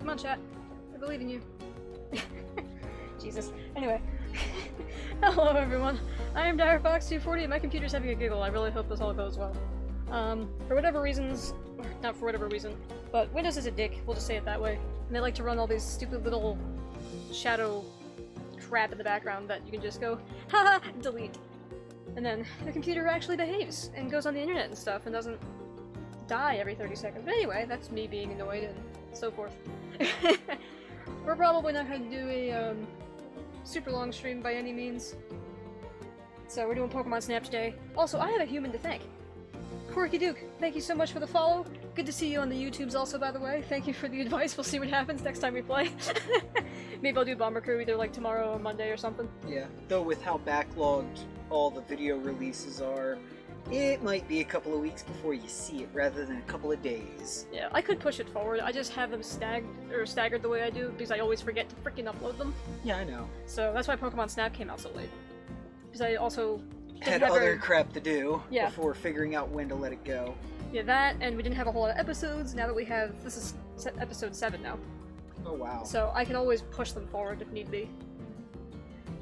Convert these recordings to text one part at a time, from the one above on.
Come on, chat. I believe in you. Jesus. Anyway. Hello, everyone. I am DireFox240 and my computer's having a giggle. I really hope this all goes well. For whatever reasons, or not for whatever reason, but Windows is a dick, we'll just say it that way. And they like to run all these stupid little shadow crap in the background that you can just go, haha, delete. And then the computer actually behaves and goes on the internet and stuff and doesn't die every 30 seconds. But anyway, that's me being annoyed and so forth. We're probably not going to do a super long stream by any means. So we're doing Pokemon Snap today. Also, I have a human to thank. Quirky Duke, thank you so much for the follow. Good to see you on the YouTubes also, by the way. Thank you for the advice. We'll see what happens next time we play. Maybe I'll do Bomber Crew either like tomorrow or Monday or something. Yeah, though with how backlogged all the video releases are, it might be a couple of weeks before you see it rather than a couple of days. Yeah, I could push it forward. I just have them staggered the way I do because I always forget to freaking upload them. Yeah, I know. So that's why Pokemon Snap came out so late. Because I also had other crap to do before figuring out when to let it go. Yeah, that, and we didn't have a whole lot of episodes. Now that we have, this is episode 7 now. Oh wow. So I can always push them forward if need be.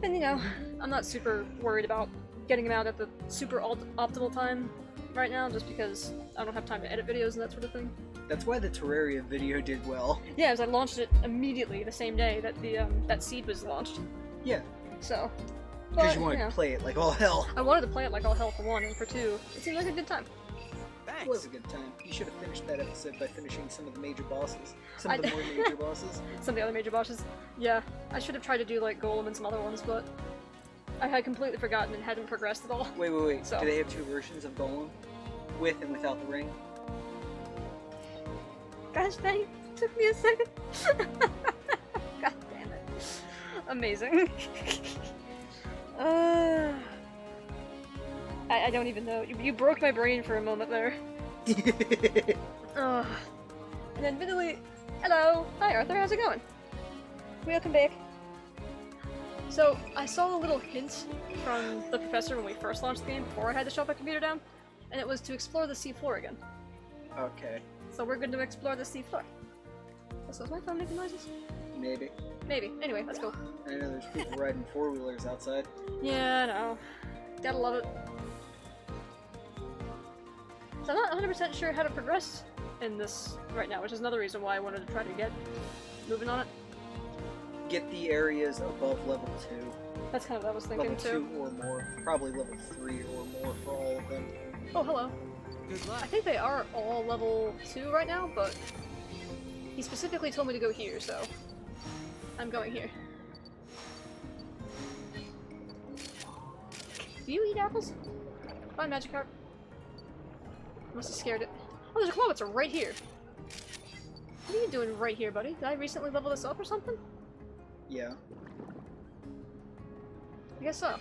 And you know, I'm not super worried about getting them out at the super optimal time right now, just because I don't have time to edit videos and that sort of thing. That's why the Terraria video did well. Yeah, as I launched it immediately the same day that the that seed was launched. Yeah. So. Because you wanted to play it like all hell. I wanted to play it like all hell for one, and for two, it seemed like a good time. Thanks. It was a good time. You should have finished that episode by finishing some of the major bosses. Some of the more major bosses. Some of the other major bosses. Yeah, I should have tried to do like Golem and some other ones, but I had completely forgotten and hadn't progressed at all. Wait. So. Do they have two versions of Golem? With and without the ring? Gosh dang, it took me a second. God damn it. Amazing. I don't even know. You broke my brain for a moment there. And then admittedly, hello! Hi Arthur, how's it going? Welcome back. So, I saw a little hint from the professor when we first launched the game before I had to shut my computer down, and it was to explore the seafloor again. Okay. So we're going to explore the seafloor. So is my phone making noises? Maybe. Maybe. Anyway, let's go. I know there's people riding four-wheelers outside. Yeah, I know. Gotta love it. So I'm not 100% sure how to progress in this right now, which is another reason why I wanted to try to get moving on it. Get the areas above level 2. That's kind of what I was thinking level too. 2 or more. Probably level 3 or more for all of them. Oh, hello. Good luck. I think they are all level 2 right now, but he specifically told me to go here, so I'm going here. Do you eat apples? Bye, Magikarp. Must have scared it. Oh, there's a Clawitzer right here. What are you doing right here, buddy? Did I recently level this up or something? Yeah. I guess so.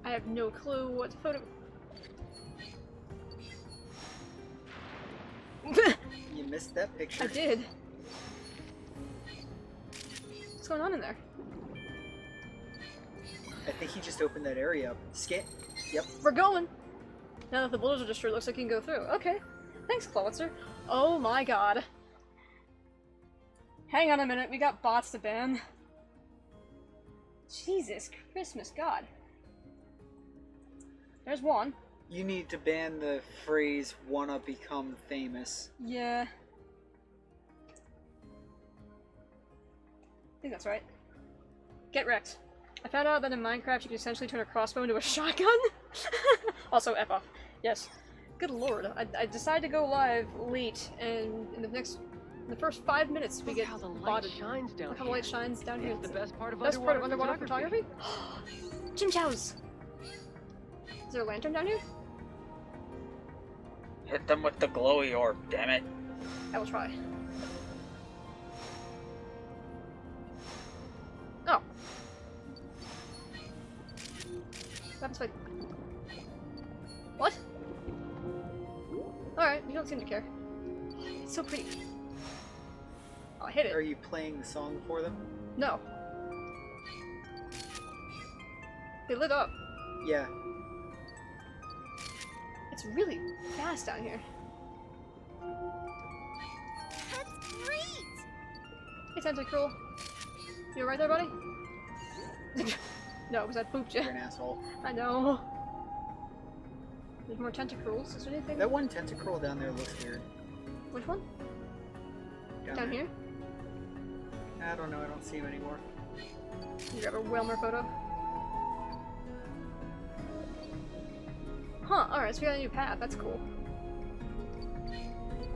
I have no clue what to photo. You missed that picture. I did. What's going on in there? I think he just opened that area up. Skip. Yep. We're going! Now that the boulders are destroyed, it looks like you can go through. Okay. Thanks, Clawitzer. Oh my god. Hang on a minute, we got bots to ban. Jesus Christmas God. There's one. You need to ban the phrase "wanna become famous." Yeah. I think that's right. Get wrecked. I found out that in Minecraft you can essentially turn a crossbow into a shotgun. Also, F off. Yes. Good lord. I decided to go live late, and in the first 5 minutes we get how the light botted. shines down Look how the light shines down here. It's the best part of underwater photography? Jim Chows! Is there a lantern down here? Hit them with the glowy orb, damn it. I will try. Oh. What happens if I... What? Alright, you don't seem to care. It's so pretty. Oh, I hit it. Are you playing the song for them? No. They lit up. Yeah. It's really fast down here. That's great! Hey, Tentacruel. You alright there, buddy? No, because I pooped you. You're an asshole. I know. There's more Tentacruels. Is there anything? That one tentacle down there looks weird. Which one? Down there. here? I don't know, I don't see him anymore. You grab a Whalmer photo. Huh, alright, so we got a new path. That's cool.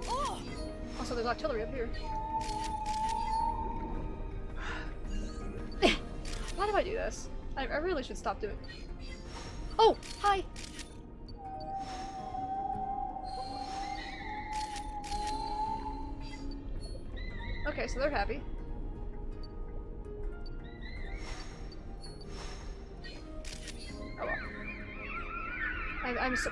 Oh! Also, there's artillery up here. Why do I do this? I really should stop doing it. Oh! Hi! Okay, so they're happy. Oh well. I'm so...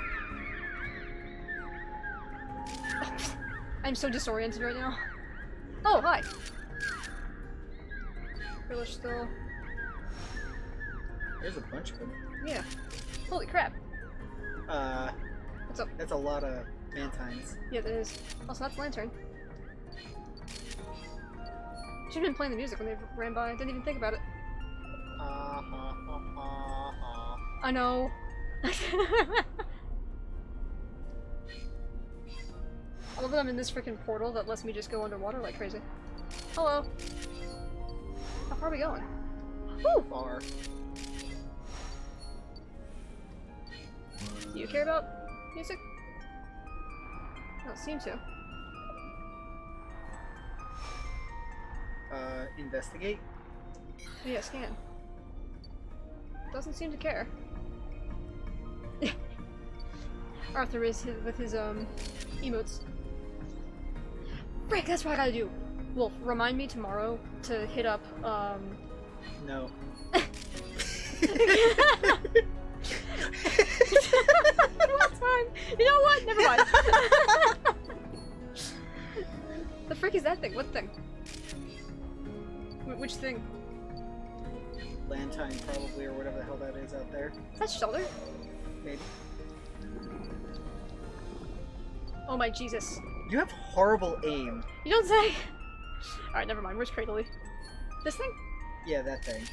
I'm so disoriented right now. Oh, hi! Relish still... There's a bunch of them. Yeah. Holy crap. What's up? That's a lot of mantines. Yeah, that is. Also, that's Lantern. Should've been playing the music when they ran by. I didn't even think about it. I know. I love that I'm in this freaking portal that lets me just go underwater like crazy. Hello. How far are we going? Woo! Far. Do you care about music? I don't seem to. Investigate? Yeah, scan. Doesn't seem to care. Arthur is with his emotes. Frick, that's what I gotta do. Wolf, remind me tomorrow to hit up No. One time. You know what? Never mind. The frick is that thing? What thing? Which thing? Lantine, probably, or whatever the hell that is out there. Is that shelter? Maybe. Oh my Jesus. You have horrible aim. You don't say! Alright, never mind. Where's Cradley? This thing? Yeah, that thing.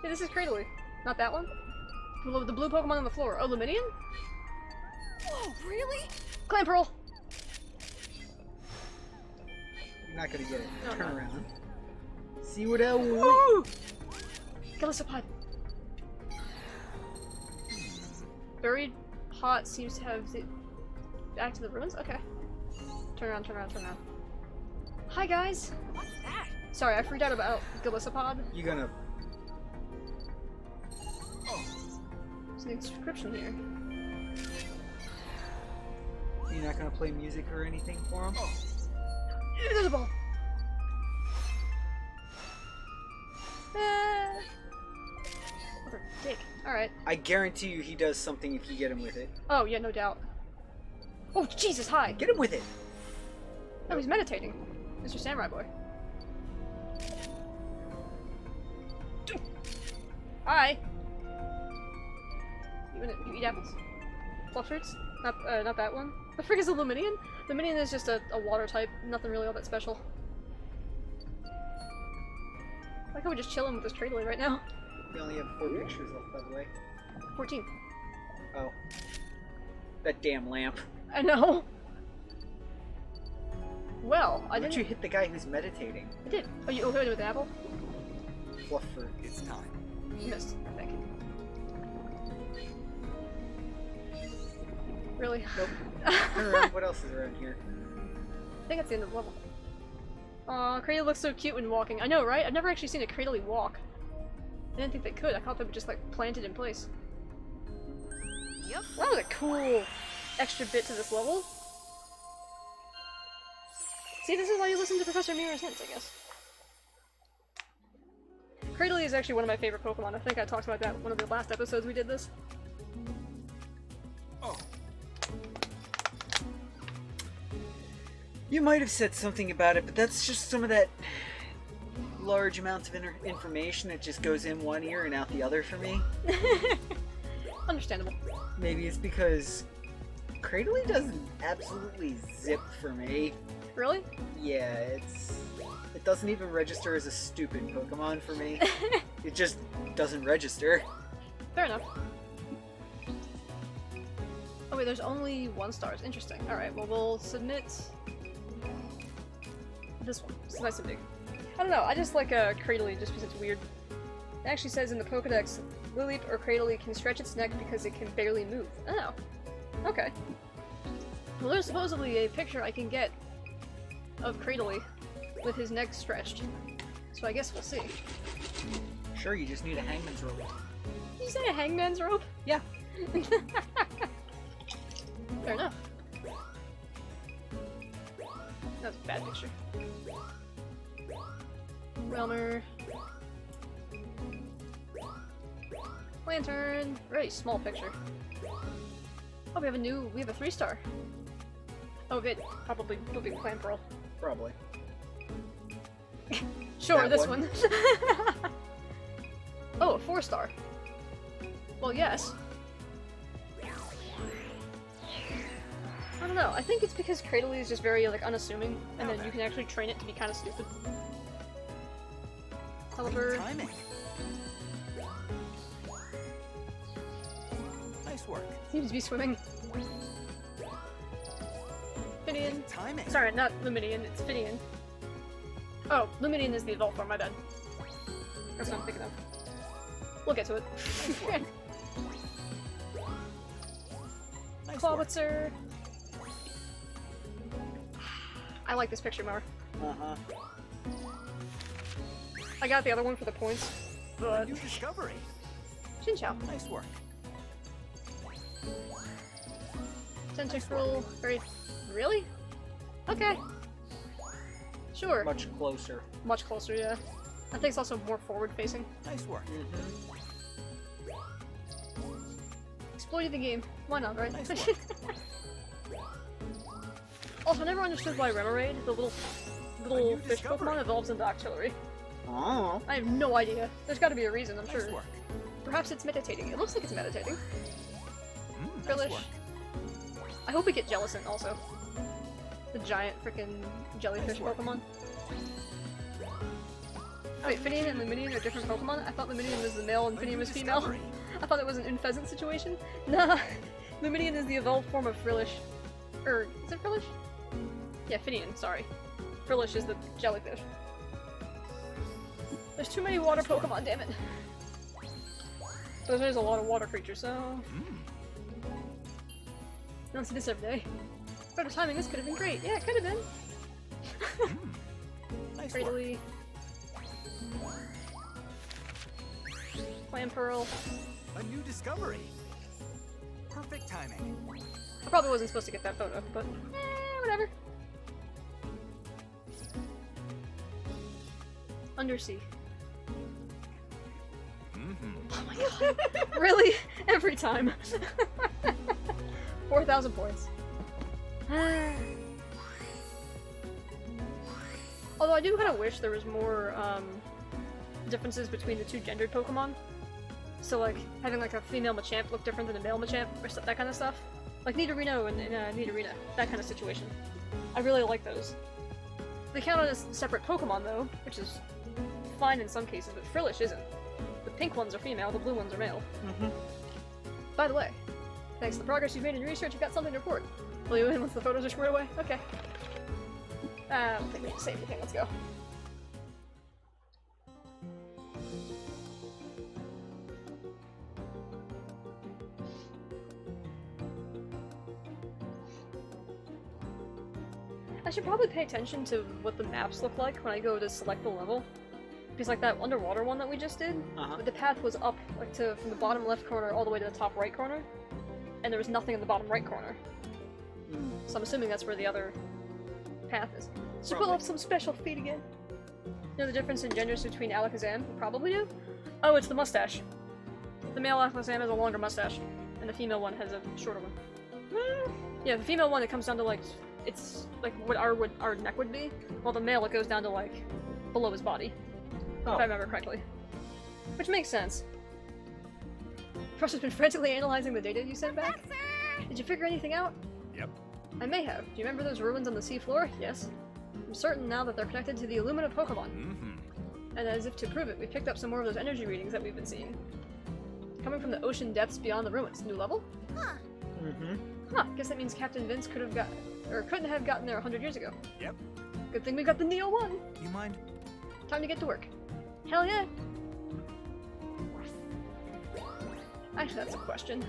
Yeah, this is Cradley. Not that one? The blue Pokemon on the floor. Oh, Luminion? Whoa, really? Clamperl! You're not gonna get it. No, Turn no. around. See what else? Woo! Gallisopod. Buried pot seems to have back to the ruins? Okay. Turn around, turn around, turn around. Hi guys! What's that? Sorry, I freaked out about Gallisopod. You gonna... There's an inscription here. You're not gonna play music or anything for him? Invisible! What a dick. Alright. I guarantee you he does something if you get him with it. Oh, yeah, no doubt. Oh, Jesus, hi! Get him with it! Oh, he's meditating. Mr. Samurai Boy. Hi! You eat apples? Fluff fruits? Not that one. The frick is a Luminion? Luminion is just a water type, nothing really all that special. I like how we're just chilling with this Cradley right now. We only have 4 pictures left, by the way. 14. Oh. That damn lamp. I know. Well, Why didn't you hit the guy who's meditating? I did. Oh, you hit it with an apple? Fluff fruit. It's time. You missed, I think. Really? Nope. Turn around. What else is around here? I think that's the end of the level. Aw, Cradle looks so cute when walking. I know, right? I've never actually seen a Cradley walk. I didn't think they could. I thought they were just like planted in place. Yep. That was a cool extra bit to this level. See, this is why you listen to Professor Mira's hints, I guess. Cradley is actually one of my favorite Pokemon. I think I talked about that in one of the last episodes we did this. Oh, You might have said something about it, but that's just some of that large amounts of information that just goes in one ear and out the other for me. Understandable. Maybe it's because Cradley doesn't absolutely zip for me. Really? Yeah, it doesn't even register as a stupid Pokemon for me. It just doesn't register. Fair enough. Oh wait, there's only 1 stars. Interesting. Alright, well we'll submit this one. It's nice and big. I don't know, I just like Cradley just because it's weird. It actually says in the Pokedex, Lileep or Cradley can stretch its neck because it can barely move. Oh. Okay. Well, there's supposedly a picture I can get of Cradley with his neck stretched. So I guess we'll see. Sure, you just need a hangman's rope. Did you say a hangman's rope? Yeah. Fair enough. That's a bad picture. Realmer. Lantern. Very small picture. Oh, we have a 3-star. Oh, good. Probably moving Clan Pearl. Probably. Sure, That this one. one. Oh, a 4-star. Well, yes. I don't know. I think it's because Cradley is just very like unassuming, and then you can actually train it to be kind of stupid. Caliber. Timing. Nice work. Seems to be swimming. Finian. Timing. Sorry, not Luminian, it's Finian. Oh, Luminian is the evolved form, my bad. That's what I'm thinking of. We'll get to it. Nice work. Clawitzer. I like this picture more. Uh-huh. I got the other one for the points, A but new discovery. Chinchou. Nice work. Tentacruel. Very. Really? Okay. Sure. Much closer. Much closer, yeah. I think it's also more forward facing. Nice work. Mm-hmm. Exploited the game. Why not, right? Nice work. Also, I never understood why Remoraid, the little new fish discovery. Pokemon, evolves into Octillery. Oh. I have no idea. There's gotta be a reason, I'm Nice sure. work. Perhaps it's meditating. It looks like it's meditating. Nice Frillish. work. I hope we get Jellicent also. The giant freaking jellyfish Nice work. Pokemon. Wait, Finian and Luminian are different Pokemon? I thought Luminian was the male and A Finian new was female. discovery. I thought it was an Unpheasant situation. Nah, Luminian is the evolved form of Frillish. Is it Frillish? Yeah, Finian, sorry. Frillish is the jellyfish. There's too many water Pokemon, damn it. But there's a lot of water creatures, so... You don't see this every day. Better timing, this could have been great. Yeah, it could have been. Nice work. Cradley. Clan Pearl. A new discovery. Perfect timing. I probably wasn't supposed to get that photo, but whatever. Undersea. Oh my god. Really? Every time. 4,000 points. Although I do kind of wish there was more differences between the two gendered Pokemon. So like having like a female Machamp look different than a male Machamp or that kind of stuff. Like Nidorino and Nidorina, that kind of situation. I really like those. They count as separate Pokemon though, which is fine in some cases, but Frillish isn't. The pink ones are female, the blue ones are male. Mm-hmm. By the way, thanks to the progress you've made in your research, you've got something to report. Will you in once the photos are squared away? Okay. I don't think we need to say anything, let's go. I should probably pay attention to what the maps look like when I go to select the level. Because like that underwater one that we just did, the path was up like from the bottom left corner all the way to the top right corner, and there was nothing in the bottom right corner. So I'm assuming that's where the other path is. So pull up some special feet again. You know the difference in genders between Alakazam? You probably do. Oh, it's the mustache. The male Alakazam has a longer mustache, and the female one has a shorter one. Yeah, the female one it comes down to like it's like what our neck would be, while the male it goes down to like below his body. If I remember correctly. Which makes sense. Professor's been frantically analyzing the data you sent back. Did you figure anything out? Yep. I may have. Do you remember those ruins on the seafloor? Yes. I'm certain now that they're connected to the Illumina Pokemon. Mm-hmm. And as if to prove it, we picked up some more of those energy readings that we've been seeing. Coming from the ocean depths beyond the ruins. New level? Huh. Mm-hmm. Huh, guess that means Captain Vince couldn't have gotten there 100 years ago. Yep. Good thing we got the Neo 1! You mind? Time to get to work. Hell yeah! Actually, that's a question.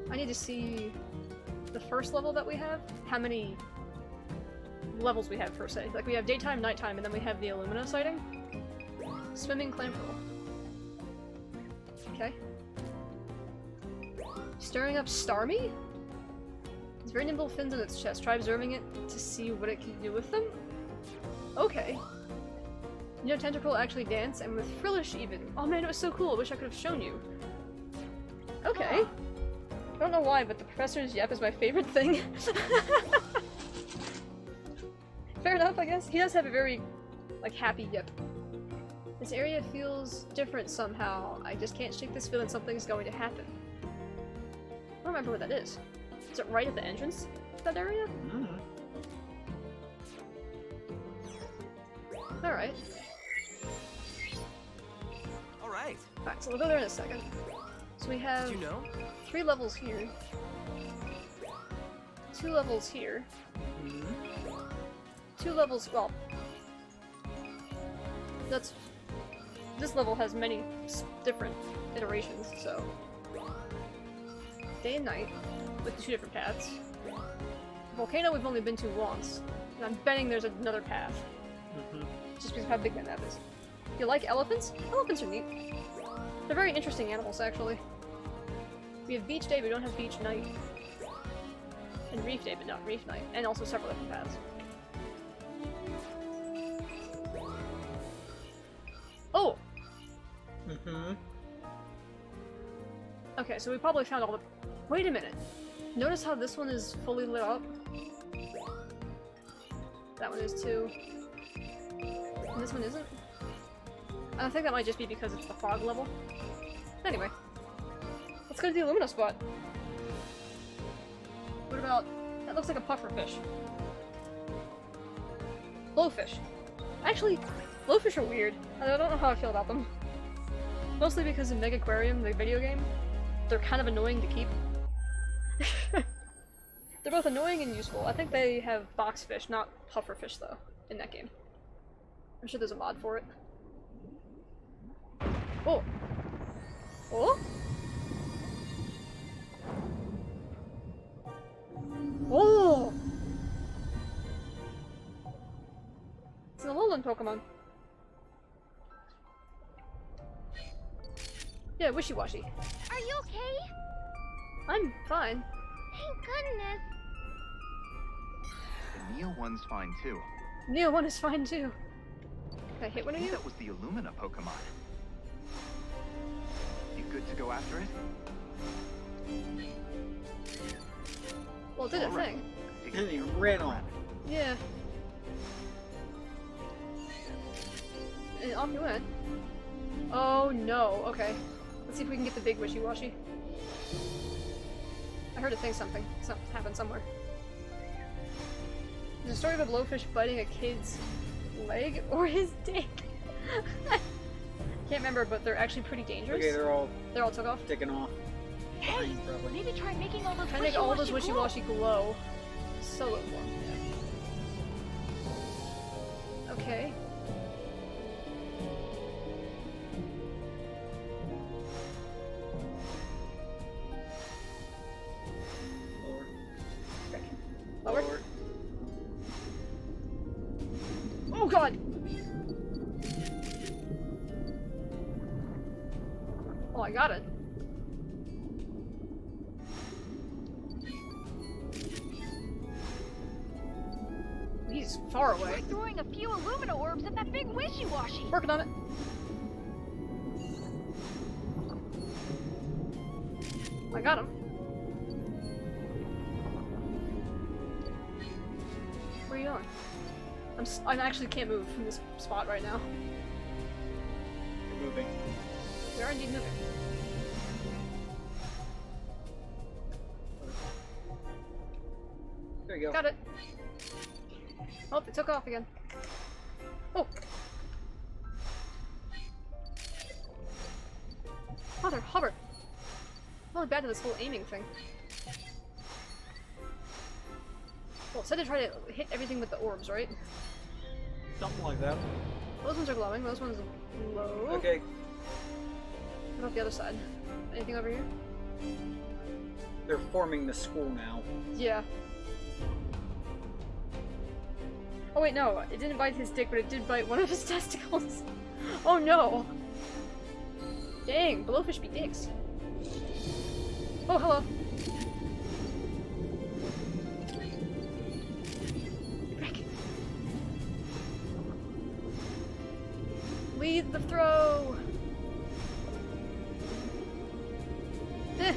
I need to see the first level that we have. How many levels we have per se. Like we have daytime, nighttime, and then we have the Illumina sighting. Swimming Clamperl. Okay. Stirring up Starmie? It's very nimble fins on its chest. Try observing it to see what it can do with them? Okay. You know Tentacle actually dance, and with Frillish even. Oh man, it was so cool. I wish I could have shown you. Okay. I don't know why, but the professor's yep is my favorite thing. Fair enough, I guess. He does have a very, like, happy yep. This area feels different somehow. I just can't shake this feeling something's going to happen. I don't remember what that is. Is it right at the entrance to that area? Mm-hmm. Alright. Alright. Alright, so we'll go there in a second. So we have Did you know? 3 levels here. 2 levels here. Mm-hmm. 2 levels, well... That's... This level has many different iterations, so... Day and night, with the 2 different paths. Volcano we've only been to once, and I'm betting there's another path. Mm-hmm. Just because of how big that map is. You like elephants? Elephants are neat. They're very interesting animals, actually. We have beach day, but we don't have beach night. And reef day, but not reef night. And also several different paths. Oh! Mm-hmm. Okay, so we probably found all the... Wait a minute! Notice how this one is fully lit up? That one is too. And this one isn't? I think that might just be because it's the fog level. Anyway. Let's go to the Illumina spot. What about... That looks like a pufferfish. Blowfish. Actually, blowfish are weird. I don't know how I feel about them. Mostly because in Mega Aquarium, the video game, they're kind of annoying to keep. They're both annoying and useful. I think they have boxfish, not pufferfish though, in that game. I'm sure there's a mod for it. Oh! Oh? Oh! It's an Alolan Pokemon. Yeah, wishy-washy. Are you okay? I'm fine. Thank goodness. The Neo 1's fine too. Neo 1 is fine too. Can I hit one I of think you? that was the Illumina Pokemon. You good to go after it? Well, it did a Alright. thing. Take And a he look. ran off. Yeah. And off you went. Oh no, okay. Let's see if we can get the big wishy-washy. I heard it think something happened somewhere. There's a story of a blowfish biting a kid's leg or his dick. Can't remember, but they're actually pretty dangerous. Okay, they're all They're all took off. taking off. Hey, Behind, probably. maybe try making all those Try to make all those wishy-washy wishy-washy glow. Solo form. Yeah. Okay. Lower. Lower. Oh god! Oh, I got it. He's far We're away. throwing a few Illumina orbs at that big wishy-washy. Working on it. I got him. Where are you going? I actually can't move from this spot right now. You're moving. We are indeed moving. There you go. Got it. Oh, it took off again. Oh! Mother, hover! I'm really bad at this whole aiming thing. Well, it said to try to hit everything with the orbs, right? Something like that. Those ones are glowing, those ones glow. Okay. What about the other side? Anything over here? They're forming the school now. Yeah. Oh wait, no. It didn't bite his dick, but it did bite one of his testicles. Oh no! Dang, blowfish be dicks. Oh, hello. Frick. Lead the throw! Eh.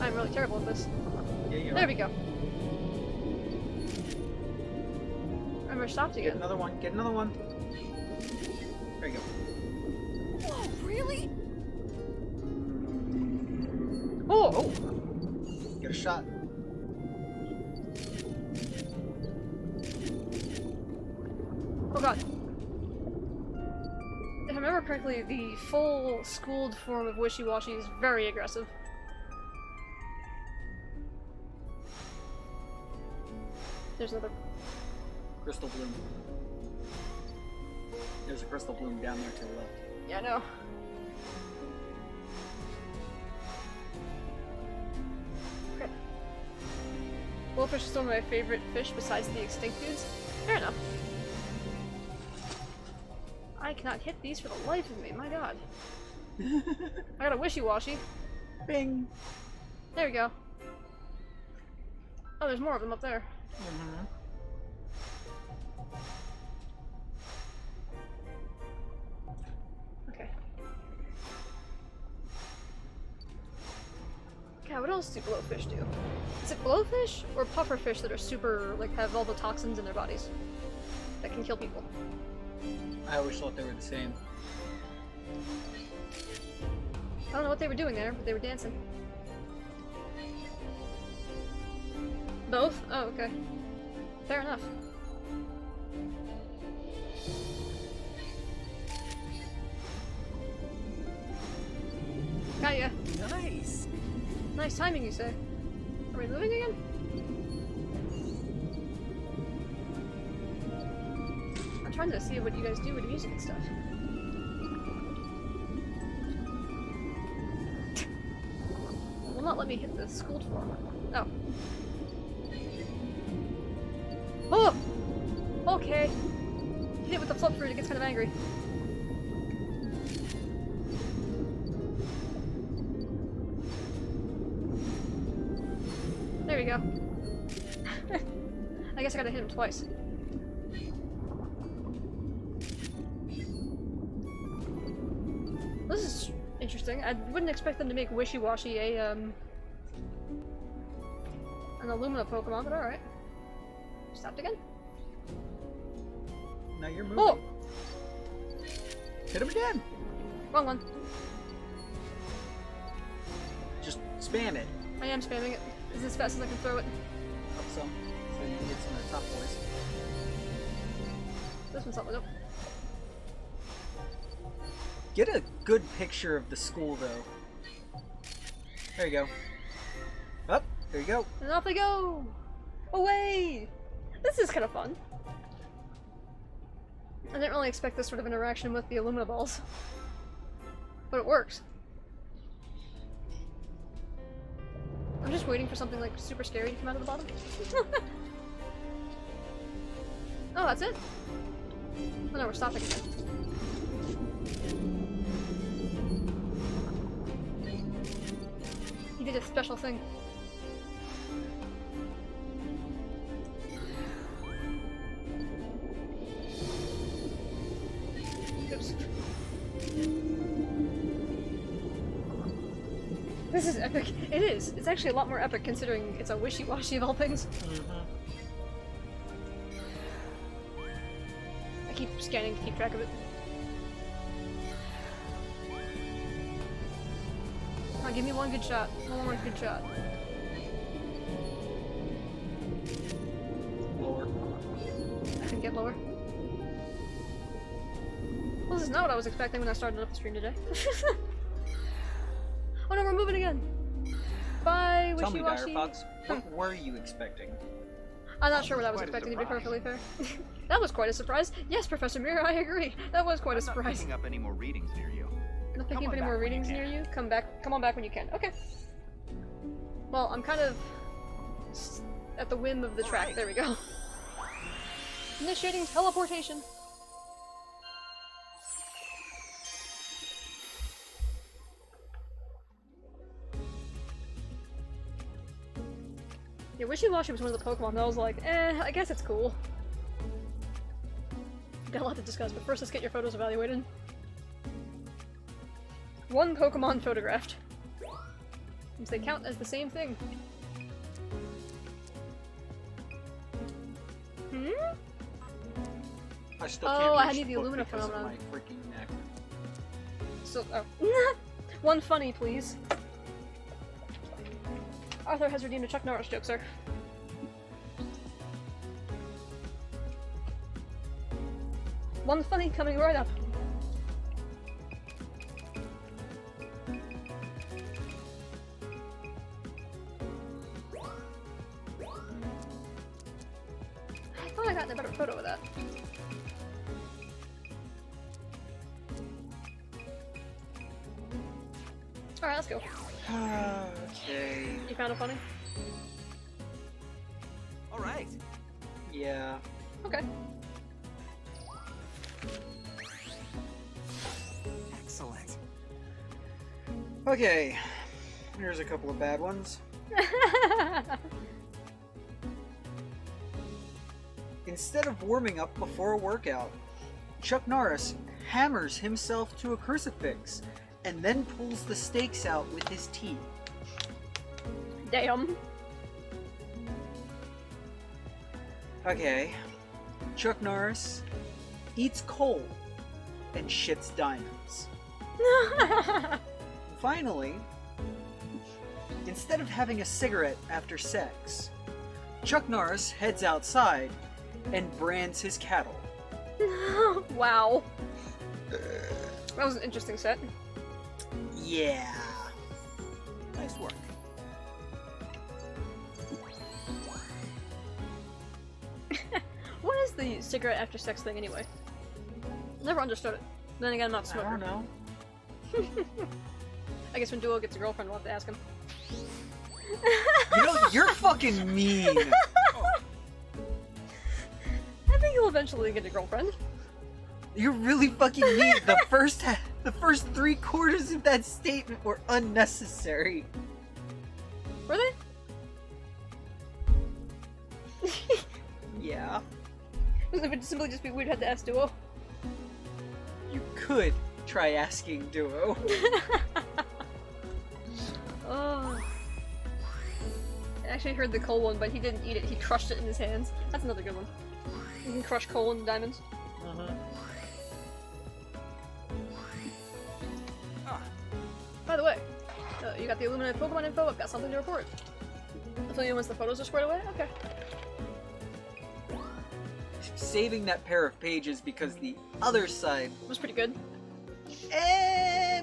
I'm really terrible at this. Yeah, you There are. we go. And we're stopped Get again. another one. Get another one. There you go. Whoa, really? Oh! Oh! Get a shot. Oh god. If I remember correctly, the full schooled form of Wishy-Washy is very aggressive. There's another. Crystal bloom. There's a crystal bloom down there to the left. Yeah, I know. Crap. Wolfish is still my favorite fish besides the extinct dudes. Fair enough. I cannot hit these for the life of me, my god. I got a Wishy-Washy. Bing! There we go. Oh, there's more of them up there. Mm-hmm. Okay. God, what else do blowfish do? Is it blowfish or pufferfish that are super, like, have all the toxins in their bodies that can kill people? I always thought they were the same. I don't know what they were doing there, but they were dancing. Both? Oh, okay. Fair enough. Got ya. Nice. Nice timing, you say. Are we moving again? I'm trying to see what you guys do with the music and stuff. It will not let me hit the schooled form. Oh. Oh! Okay. Hit it with the flip fruit, it gets kind of angry. There we go. I guess I gotta hit him twice. This is interesting. I wouldn't expect them to make Wishy-Washy an Illumina Pokemon, but alright. Stopped again? Now you're moving. Oh! Hit him again! Wrong one. Just spam it. I am spamming it. It's as fast as I can throw it. Up some. So you can get some of the top boys. This one's not. Nope. Get a good picture of the school, though. There you go. Up. There you go. And off they go! Away! This is kind of fun. I didn't really expect this sort of interaction with the Illumina balls. But it works. I'm just waiting for something like super scary to come out of the bottom. Oh, that's it? Oh no, we're stopping again. He did a special thing. Oops. This is epic. It is. It's actually a lot more epic considering it's a Wishy-Washy of all things. I keep scanning to keep track of it. on, give me one good shot. One more good shot. Lower. I can get lower. Well, this is not what I was expecting when I started up the stream today. Oh no, we're moving again! Bye, Tell me, wishy-washy. Direfox, what were you expecting? I'm not sure what I was Quite a expecting, to be surprise. perfectly fair. That was quite a surprise. Yes, Professor Mirror, I agree. That was quite a I'm not surprise. picking up any more readings near you. Not picking Come up on any more back when you readings can. near you? Come on back when you can. Okay. Well, I'm kind of at the whim of the track. Alright. There we go. Initiating teleportation. Yeah, Wishy-Washy was one of the Pokemon that I was like, I guess it's cool. Got a lot to discuss, but first let's get your photos evaluated. One Pokemon photographed. Since they count as the same thing. Hmm? I still Oh, can't I reach need the book Illumina because of phenomenon. my freaking neck. So, oh. One funny, please. Arthur has redeemed a Chuck Norris joke, sir. One funny coming right up. I thought I got a better photo of that. Alright, let's go. Okay. You found it funny? All right. Yeah. Okay. Excellent. Okay. Here's a couple of bad ones. Instead of warming up before a workout, Chuck Norris hammers himself to a crucifix and then pulls the stakes out with his teeth. Damn. Okay. Chuck Norris eats coal and shits diamonds. Finally, instead of having a cigarette after sex, Chuck Norris heads outside and brands his cattle. Wow. That was an interesting set. Yeah. Nice work. What is the cigarette after sex thing anyway? Never understood it. Then again, I'm not a I smoker. don't know. I guess when Duo gets a girlfriend, we'll have to ask him. You know, you're fucking mean. I think he'll eventually get a girlfriend. You're really fucking mean. The first 3/4 of that statement were unnecessary. Were they? Yeah. It would simply just be weird to have to ask Duo. You could try asking Duo. Oh. I actually heard the coal one, but he didn't eat it. He crushed it in his hands. That's another good one. You can crush coal into diamonds. Uh-huh. Ah, By the way, you got the Illuminate Pokemon info. I've got something to report. I'll tell you once the photos are squared away. Okay. Saving that pair of pages because the other side, It was pretty good.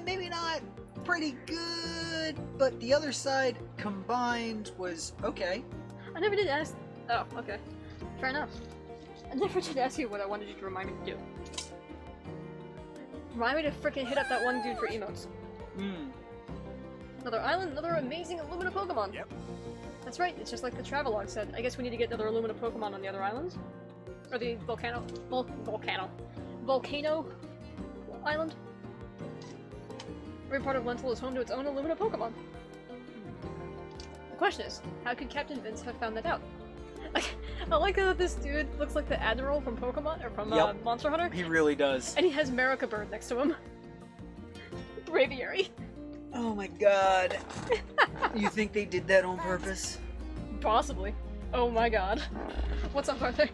maybe not pretty good, but the other side combined was okay. I never did ask. Oh, okay. Fair enough. I never did ask you what I wanted you to remind me to do. Remind me to freaking hit up that one dude for emotes. Hmm. Another island, another amazing Illumina Pokemon. Yep. That's right, it's just like the travelogue said. I guess we need to get another Illumina Pokemon on the other islands. Or the Volcano Island. Every part of Lentil is home to its own Illumina Pokemon. The question is, how could Captain Vince have found that out? I like that this dude looks like the Admiral from Pokemon, or from Yep. Monster Hunter, He really does. and he has Marika Bird next to him. Braviary. Oh my god. You think they did that on purpose? Possibly. Oh my god. What's up, Arthur?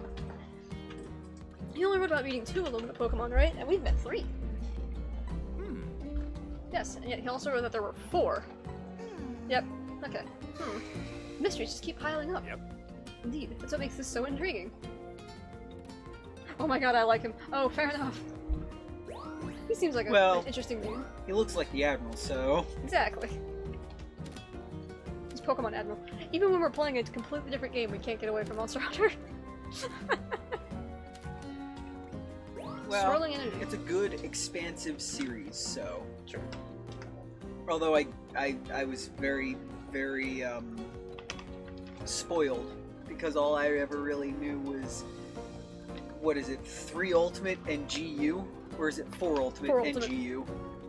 You only wrote about meeting 2 Illumina Pokemon, right? And we've met 3. hmm. Yes, and yet he also wrote that there were 4. Yep. Okay. Mysteries just keep piling up. Yep. Indeed. That's what makes this so intriguing. Oh my god, I like him. Oh, fair enough. He seems like an interesting name. He looks like the Admiral, so... Exactly. He's Pokemon Admiral. Even when we're playing a completely different game, we can't get away from Monster Hunter. Well, Swirling energy. it's a good, expansive series, so... True. Although I was very, very, spoiled. Because all I ever really knew was... What is it? 3 Ultimate and GU? Or is it 4 Ultimate 4 and Ultimate. GU?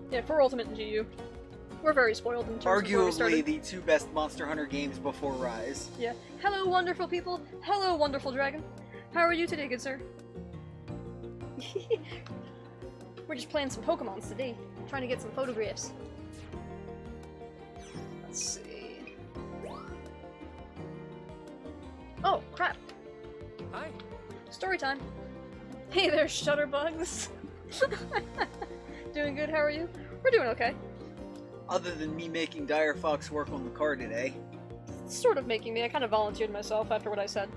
Yeah, for Ultimate and GU. We're very spoiled in terms of where we Arguably started. the 2 best Monster Hunter games before Rise. Yeah. Hello, wonderful people. Hello, wonderful dragon. How are you today, good sir? We're just playing some Pokemons today. Trying to get some photographs. Let's see. Oh, crap. Hi. Story time. Hey there, Shutterbugs. Doing good, how are you? We're doing okay. Other than me making Dire Fox work on the car today. Sort of making me. I kind of volunteered myself after what I said.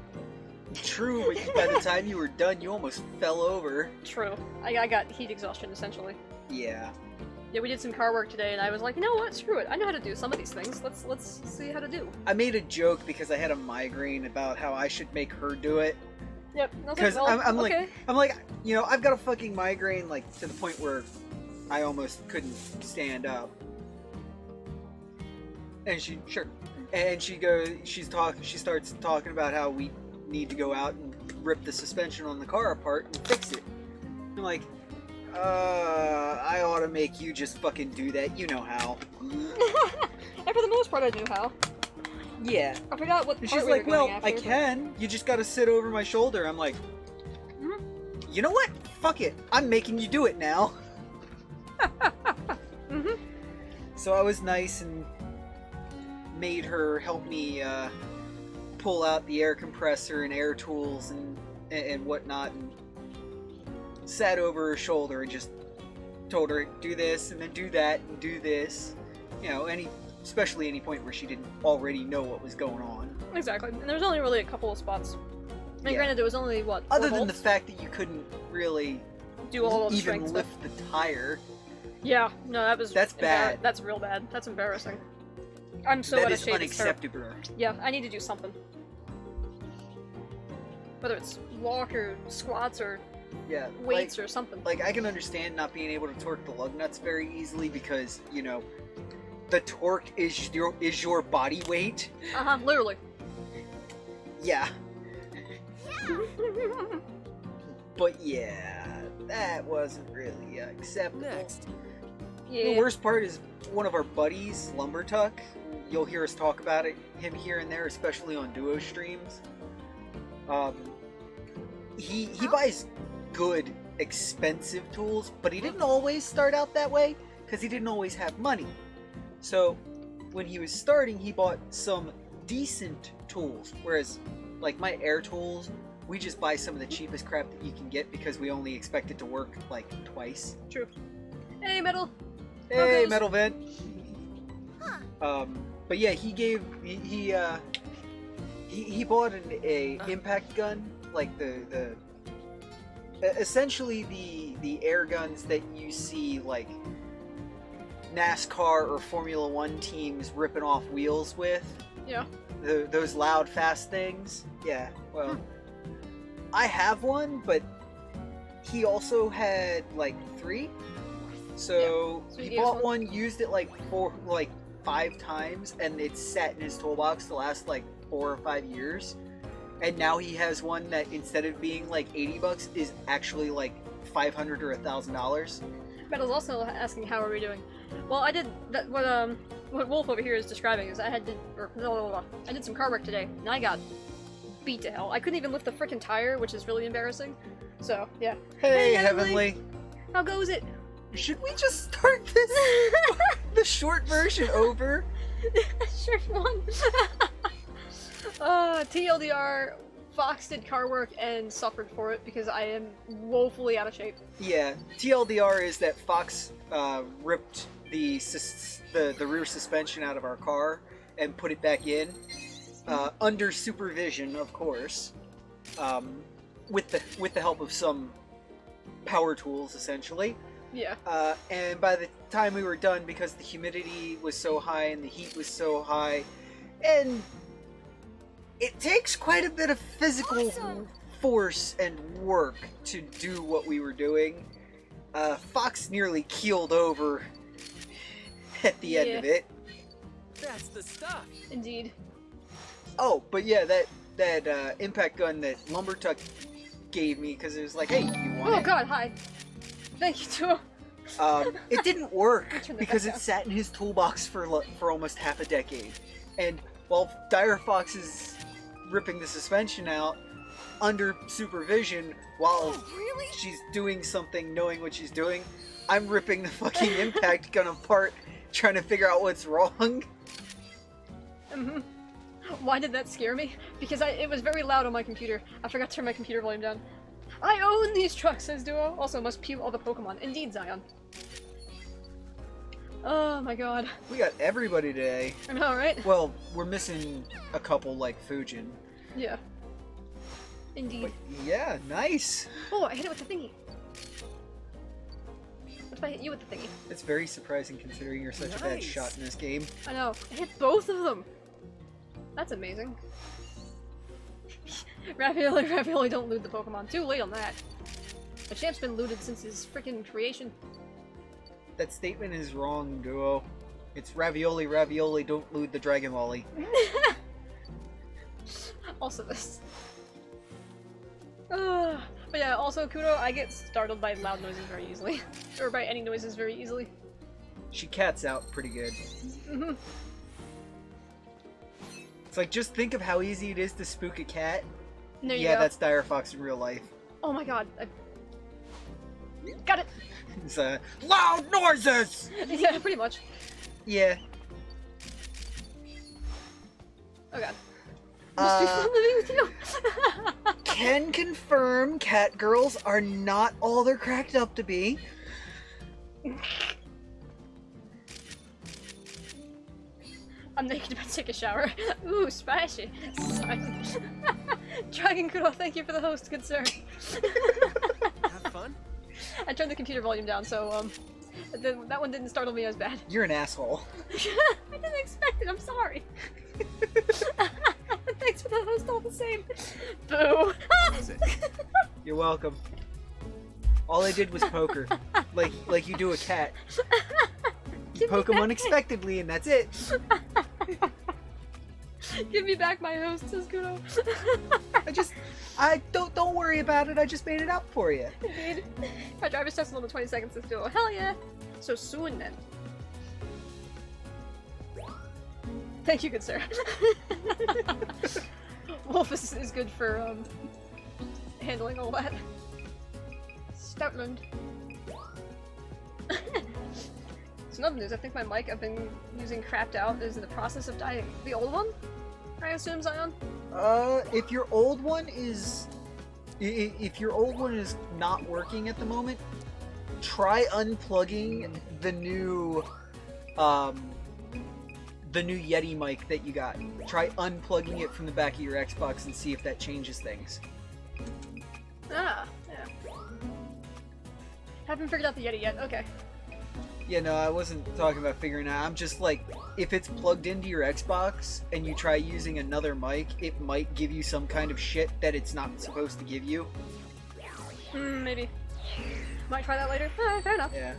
True, but by the time you were done, you almost fell over. True. I got heat exhaustion, essentially. Yeah. Yeah, we did some car work today, and I was like, you know what? Screw it. I know how to do some of these things. Let's see how to do. I made a joke because I had a migraine about how I should make her do it. Yep. I was Because like, well, I'm okay. like, you know, I've got a fucking migraine, like, to the point where I almost couldn't stand up. And she starts talking about how we need to go out and rip the suspension on the car apart and fix it. I'm like, I ought to make you just fucking do that. You know how. And for the most part, I knew how. Yeah. I forgot what And part she's we were like, going well, after. I can. You just gotta sit over my shoulder. I'm like, you know what? Fuck it. I'm making you do it now. Mm-hmm. So I was nice and made her help me pull out the air compressor and air tools and whatnot, and sat over her shoulder and just told her, do this and then do that and do this. You know, especially any point where she didn't already know what was going on. Exactly. And there's only really a couple of spots. And Yeah. granted, there was only, what, 4 Other than the volts? fact that you couldn't really Do all of the even strength lift stuff. the tire. Yeah, no, That's bad. That's real bad. That's embarrassing. I'm so That out is of shape. It's terrible. unacceptable. Yeah, I need to do something. Whether it's walk or squats or Yeah, weights or something. like I can understand not being able to torque the lug nuts very easily because, you know, the torque is your body weight. Uh-huh, literally. Yeah. But yeah, that wasn't really acceptable. Next. Yeah. The worst part is one of our buddies, Lumbertuck. You'll hear us talk about him here and there, especially on duo streams. He buys good, expensive tools, but he didn't always start out that way because he didn't always have money. So when he was starting, he bought some decent tools, whereas like my air tools, we just buy some of the cheapest crap that you can get because we only expect it to work like twice. True. Hey, Metal! Hey, goes? Metal Vent. Huh. But yeah, he bought a impact gun, like the essentially the air guns that you see like NASCAR or Formula One teams ripping off wheels with. Yeah. Those loud, fast things. Yeah. Well, I have one, but he also had like 3. So So he he gave us bought one? one, used it like 5 times, and it's sat in his toolbox the last like 4 or 5 years. And now he has one that instead of being like $80 is actually like $500 or $1,000. Metal's also asking how are we doing. Well, I did that. What Wolf over here is describing is I did some car work today, and I got beat to hell. I couldn't even lift the frickin' tire, which is really embarrassing. So yeah. Hey, Heavenly. Heavenly. How goes it? Should we just start this the short version over? Sure one. TLDR, Fox did car work and suffered for it because I am woefully out of shape. Yeah, TLDR is that Fox ripped the rear suspension out of our car, and put it back in, under supervision, of course, with the help of some power tools, essentially. Yeah. And by the time we were done, because the humidity was so high and the heat was so high, and it takes quite a bit of physical force and work to do what we were doing. Fox nearly keeled over at the end of it. That's the stuff. Indeed. Oh, but yeah, that impact gun that Lumbertuck gave me, because it was like, hey, you want Oh it? god, hi. Thank you, too. It didn't work Turn that because back it down. sat in his toolbox for almost half a decade. And while Dire Fox is ripping the suspension out under supervision while she's doing something, knowing what she's doing, I'm ripping the fucking impact gun apart, trying to figure out what's wrong. Mhm. Why did that scare me? Because it was very loud on my computer. I forgot to turn my computer volume down. I own these trucks, says Duo. Also, must pew all the Pokemon. Indeed, Zion. Oh my god. We got everybody today. I know, right? Well, we're missing a couple like Fujin. Yeah. Indeed. But yeah, nice. Oh, I hit it with the thingy. What if I hit you with the thingy? It's very surprising considering you're such a bad Nice. shot in this game. I know. I hit both of them. That's amazing. Ravioli, don't loot the Pokemon. Too late on that. The champ's been looted since his freaking creation. That statement is wrong, Duo. It's ravioli, don't loot the Dragon Lolly. Also this. But yeah, also Kudo, I get startled by loud noises very easily. Or by any noises very easily. She cats out pretty good. Mhm. It's like, just think of how easy it is to spook a cat. There you Yeah, go. that's Dire Fox in real life. Oh my god. Got it! It's loud noises! Yeah, pretty much. Yeah. Oh god. Must be fun living with you! Can confirm cat girls are not all they're cracked up to be. I'm naked about to take a shower. Ooh, spicy. Dragon Kudo, thank you for the host, good sir. Have fun? I turned the computer volume down, so, that one didn't startle me as bad. You're an asshole. I didn't expect it, I'm sorry. Thanks for the host all the same. Boo! Was it? You're welcome. All I did was poke her. Like you do a cat. You Give me poke him back unexpectedly and that's it. Give me back my host, says Kudo. I don't worry about it, I just made it up for you. Indeed. My driver's test is on the 22nd, says Duo. Hell yeah! So soon then. Thank you, good sir. Wolf is good for, handling all that. Stoutland. So another news, I think my mic I've been using crapped out is in the process of dying. The old one? I assume, Zion? If your old one is... If your old one is not working at the moment, try unplugging the new Yeti mic that you got. Try unplugging it from the back of your Xbox and see if that changes things. Ah, yeah. Haven't figured out the Yeti yet, okay. Yeah, no, I wasn't talking about figuring out. I'm just like, if it's plugged into your Xbox and you try using another mic, it might give you some kind of shit that it's not supposed to give you. Maybe. Might try that later. Fair enough. Yeah.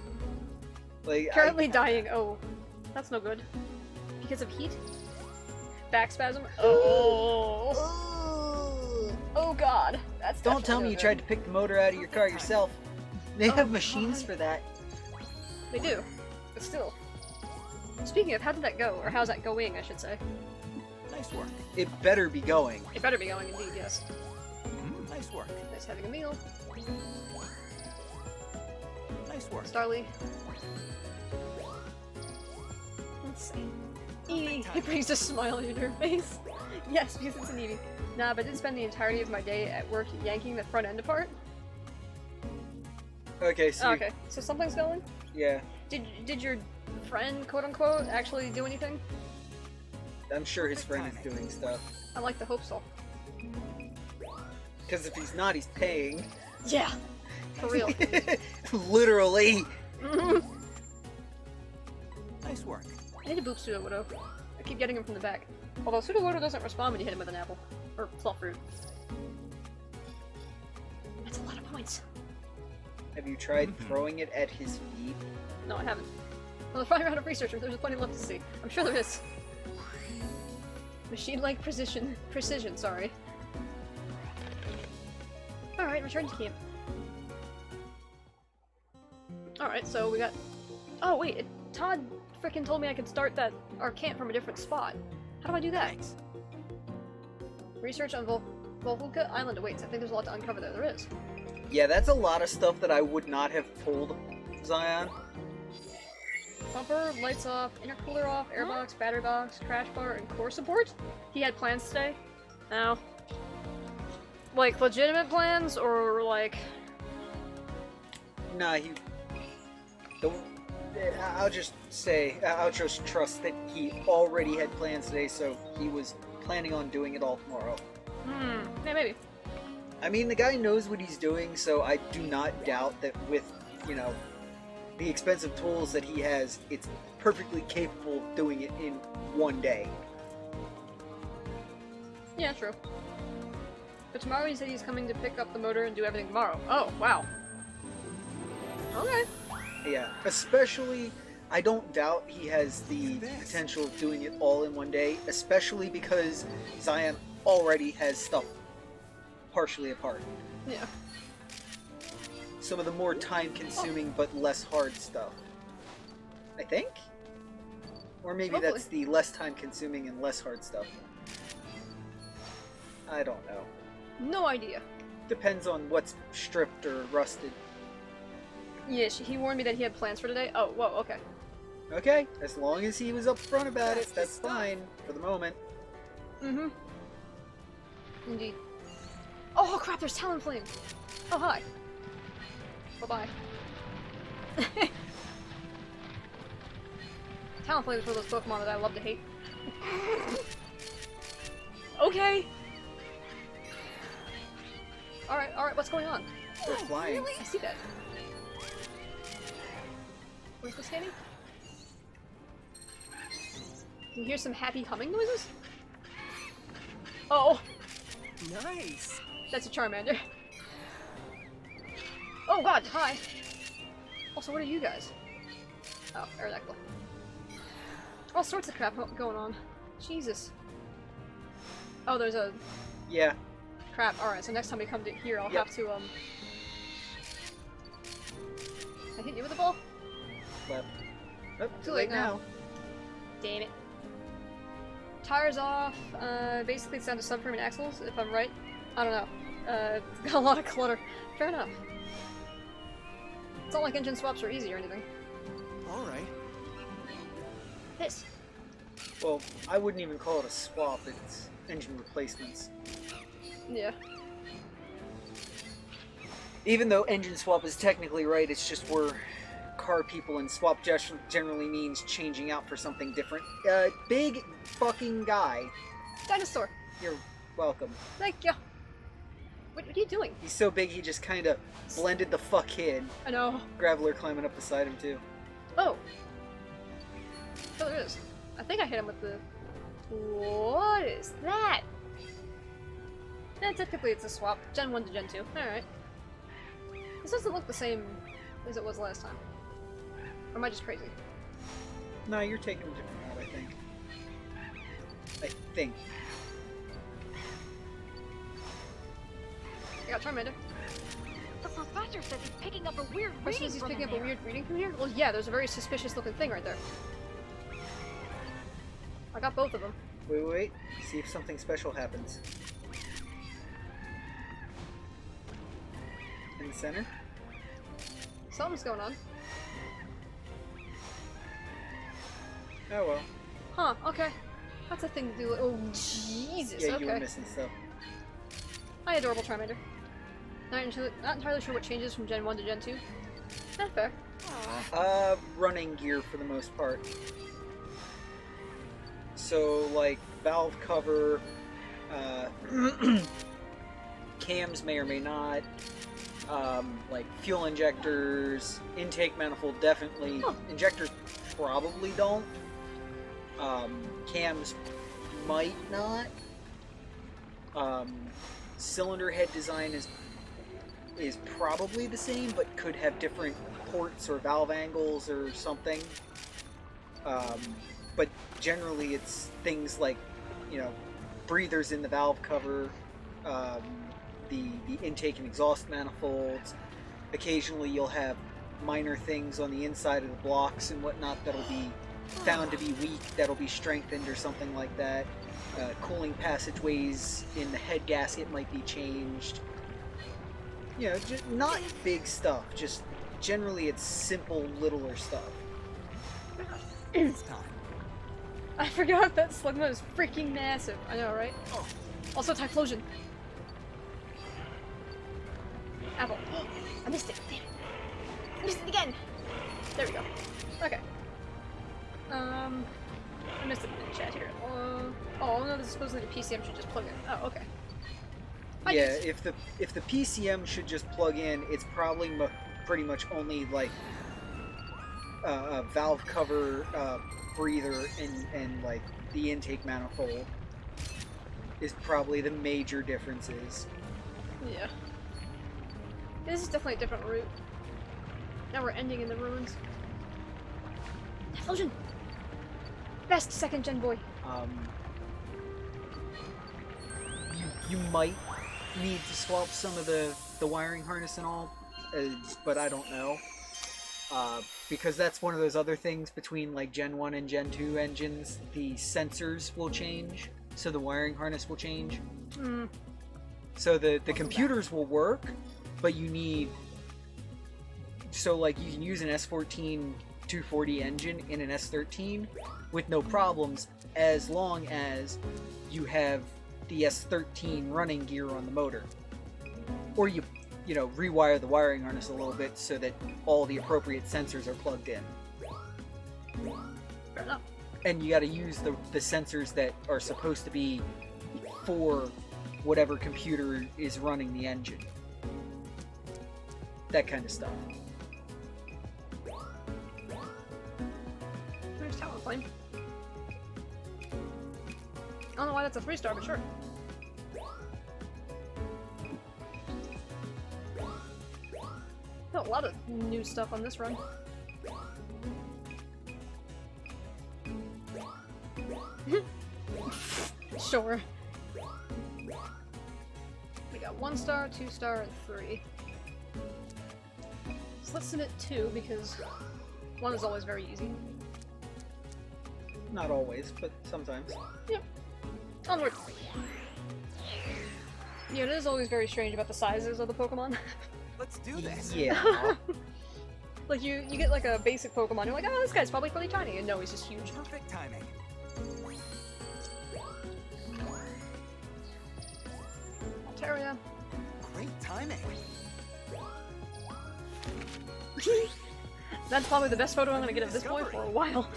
Like, Currently dying. Oh, that's no good. Because of heat? Back spasm? Oh. Oh god. That's Don't tell me definitely you no tried good. to pick the motor out of your car yourself. They Oh, have machines God. for that. They do. But still. Speaking of, how did that go? Or how's that going, I should say. Nice work. It better be going. It better be going indeed, yes. Nice work. Nice having a meal. Nice work. Starly. Let's see. Eevee, it brings a smile on your face. Yes, because it's an Eevee. Nah, but I did spend the entirety of my day at work yanking the front end apart. Okay, so Oh, okay, so something's going? yeah. Did your friend, quote unquote, actually do anything? I'm sure his friend is doing stuff. I like the hope so. Because if he's not, he's paying. Yeah. For real. Literally. Nice work. I need to boop Sudowoodo. I keep getting him from the back. Although Sudowoodo doesn't respond when you hit him with an apple. Or fluff fruit. That's a lot of points. Have you tried throwing it at his feet? No, I haven't. Well, if I round of research, there's plenty left to see. I'm sure there is. Machine-like precision, sorry. Alright, return to camp. Alright, so we got... Oh, wait, Todd frickin' told me I could start our camp from a different spot. How do I do that? Thanks. Research on Volhulka Island awaits. I think there's a lot to uncover there. There is. Yeah, that's a lot of stuff that I would not have told Zion. Bumper, lights off, intercooler off, airbox, battery box, crash bar, and core support? He had plans today? No. Like, legitimate plans, or like... Nah, I'll just trust that he already had plans today, so he was planning on doing it all tomorrow. Yeah, maybe. I mean, the guy knows what he's doing, so I do not doubt that with, the expensive tools that he has, it's perfectly capable of doing it in one day. Yeah, true. But tomorrow he said he's coming to pick up the motor and do everything tomorrow. Oh, wow. Okay. Yeah, especially, I don't doubt he has the potential of doing it all in one day, especially because Zion already has stuff partially apart. Yeah. Some of the more time-consuming but less hard stuff. I think? Or maybe Hopefully. that's the less time-consuming and less hard stuff. I don't know. No idea. Depends on what's stripped or rusted. Yeah, he warned me that he had plans for today. Oh, whoa, okay. Okay, as long as he was upfront about it, that's fine for the moment. Mm-hmm. Indeed. Oh crap, there's Talonflame! Oh, hi. Bye-bye. Talonflame is one of those Pokemon that I love to hate. Okay! Alright, what's going on? They're flying. I see that. Where's this heading? Can you hear some happy humming noises? Oh! Nice. That's a Charmander. Oh god, hi! Also, what are you guys? Oh, Aerodactyl. All sorts of crap going on. Jesus. Oh, there's a... Yeah. Crap, alright, so next time we come to here, I'll have to, I hit you with the ball? Left. Oh, Too late now. Damn it. Tires off, basically it's down to subframe and axles, if I'm right. I don't know. Got a lot of clutter. Fair enough. It's not like engine swaps are easy or anything. Alright. This. Well, I wouldn't even call it a swap, it's engine replacements. Yeah. Even though engine swap is technically right, it's just we're car people and swap generally means changing out for something different. Big fucking guy. Dinosaur. You're welcome. Thank you. What are you doing? He's so big he just kind of blended the fuck in. I know. Graveler climbing up beside him too. Oh. Oh, there is. I think I hit him with the... What is that? Yeah, typically it's a swap. Gen 1 to Gen 2. Alright. This doesn't look the same as it was last time. Or am I just crazy? No, you're taking a different route, I think. I think. I got Charmander. The professor says he's picking up a weird Question reading is he's from picking in up a there. weird reading from here? Well, yeah, there's a very suspicious looking thing right there. I got both of them. Wait. See if something special happens. In the center? Something's going on. Oh well. Huh, okay. That's a thing to do. Oh, Jesus, Yeah, okay. you were missing stuff. Hi, adorable Charmander. Not entirely sure what changes from Gen 1 to Gen 2. Not fair. Running gear for the most part. So, like, valve cover, cams may or may not, like fuel injectors, intake manifold definitely, Oh. injectors probably don't, cams might not, cylinder head design is probably the same, but could have different ports or valve angles or something. But generally, it's things like, breathers in the valve cover, the intake and exhaust manifolds. Occasionally, you'll have minor things on the inside of the blocks and whatnot that'll be found to be weak, that'll be strengthened or something like that. Cooling passageways in the head gasket might be changed. Just not big stuff, just generally it's simple, littler stuff. It's time. I forgot that Slugma is freaking massive. I know, right? Oh. Also, Typhlosion. Apple. I missed it. Damn it. I missed it again. There we go. Okay. I missed it in the chat here. Oh no, this is supposedly the PCM should just plug in. Oh, okay. Yeah, if the PCM should just plug in, it's probably pretty much only like a valve cover, breather, and like the intake manifold is probably the major differences. Yeah. This is definitely a different route. Now we're ending in the ruins. Typhlosion! Best second gen boy. You might need to swap some of the wiring harness and all, but I don't know. Because that's one of those other things between like Gen 1 and Gen 2 engines. The sensors will change, so the wiring harness will change. So the computers will work, but you need... So like you can use an S14 240 engine in an S13 with no problems, as long as you have the S13 running gear on the motor. Or you rewire the wiring harness a little bit so that all the appropriate sensors are plugged in. Fair enough. And you got to use the sensors that are supposed to be for whatever computer is running the engine. That kind of stuff. There's Talonflame. I don't know why that's a 3-star, but sure. Got a lot of new stuff on this run. Sure. We got 1-star, 2-star, and 3. So let's submit 2 because 1 is always very easy. Not always, but sometimes. Yep. Onward. Yeah, it is always very strange about the sizes of the Pokemon. Let's do this. Yeah. Like you get like a basic Pokemon, you're like, oh, this guy's probably really tiny, and no, he's just huge. Perfect timing. Altaria. Great timing. That's probably the best photo I'm gonna get of this boy for a while.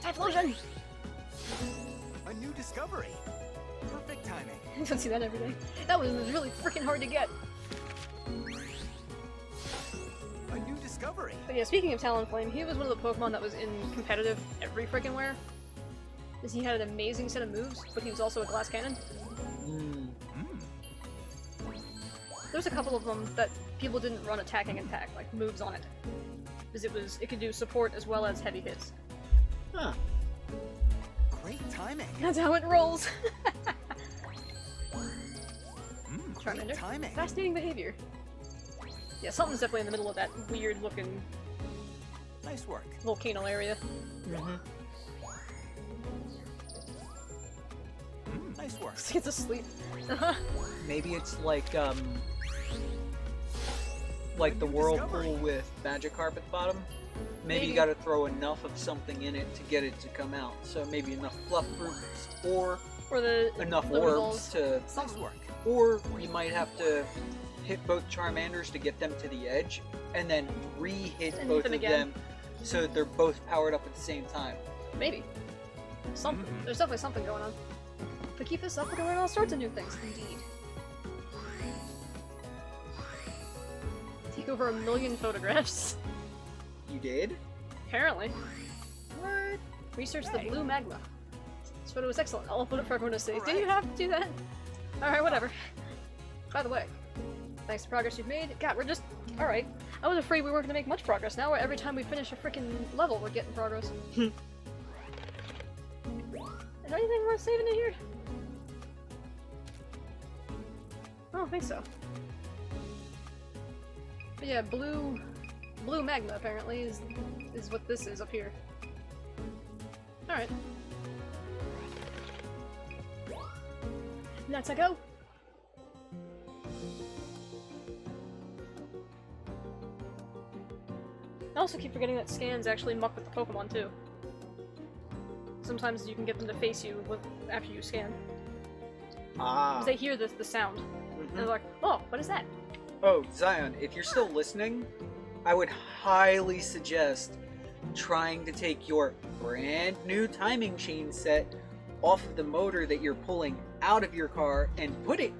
Typhlosion! A new discovery. Perfect timing. You don't see that every day. That was really freaking hard to get. A new discovery. But yeah, speaking of Talonflame, he was one of the Pokemon that was in competitive every freaking where. Because he had an amazing set of moves, but he was also a glass cannon. There's a couple of them that people didn't run attacking attack, like moves on it. Because it could do support as well as heavy hits. Huh. Great timing. That's how it rolls! Great Charmander. timing. Fascinating behavior. Yeah, something's definitely in the middle of that weird looking Nice work. volcano area. Nice work. Gets asleep. Maybe it's like the whirlpool with Magikarp at the bottom. Maybe you gotta throw enough of something in it to get it to come out. So maybe enough fluff fruits, or Or the enough Lemon orbs balls. to... Nice work. Or you might have to hit both Charmanders to get them to the edge, and then re-hit And both hit them of again. them so that they're both powered up at the same time. Maybe. Something. There's definitely something going on. If we keep this up, we can learn all sorts of new things. Indeed. Take over 1 million photographs. You did? Apparently. What? Research the blue magma. This photo was excellent. I'll upload it for everyone to see. All Do you right. have to do that? Alright, whatever. By the way, thanks to progress you've made. God, we're just... Alright. I was afraid we weren't gonna make much progress. Now every time we finish a freaking level, we're getting progress. Is there anything worth saving in here? I don't think so. But yeah, blue magma apparently is what this is up here. Alright. Let's go! I also keep forgetting that scans actually muck with the Pokemon too. Sometimes you can get them to face you after you scan. Ah. Because they hear the sound. And Mhm. they're like, oh, what is that? Oh, Zion, if you're still listening, I would highly suggest trying to take your brand new timing chain set off of the motor that you're pulling out of your car and put it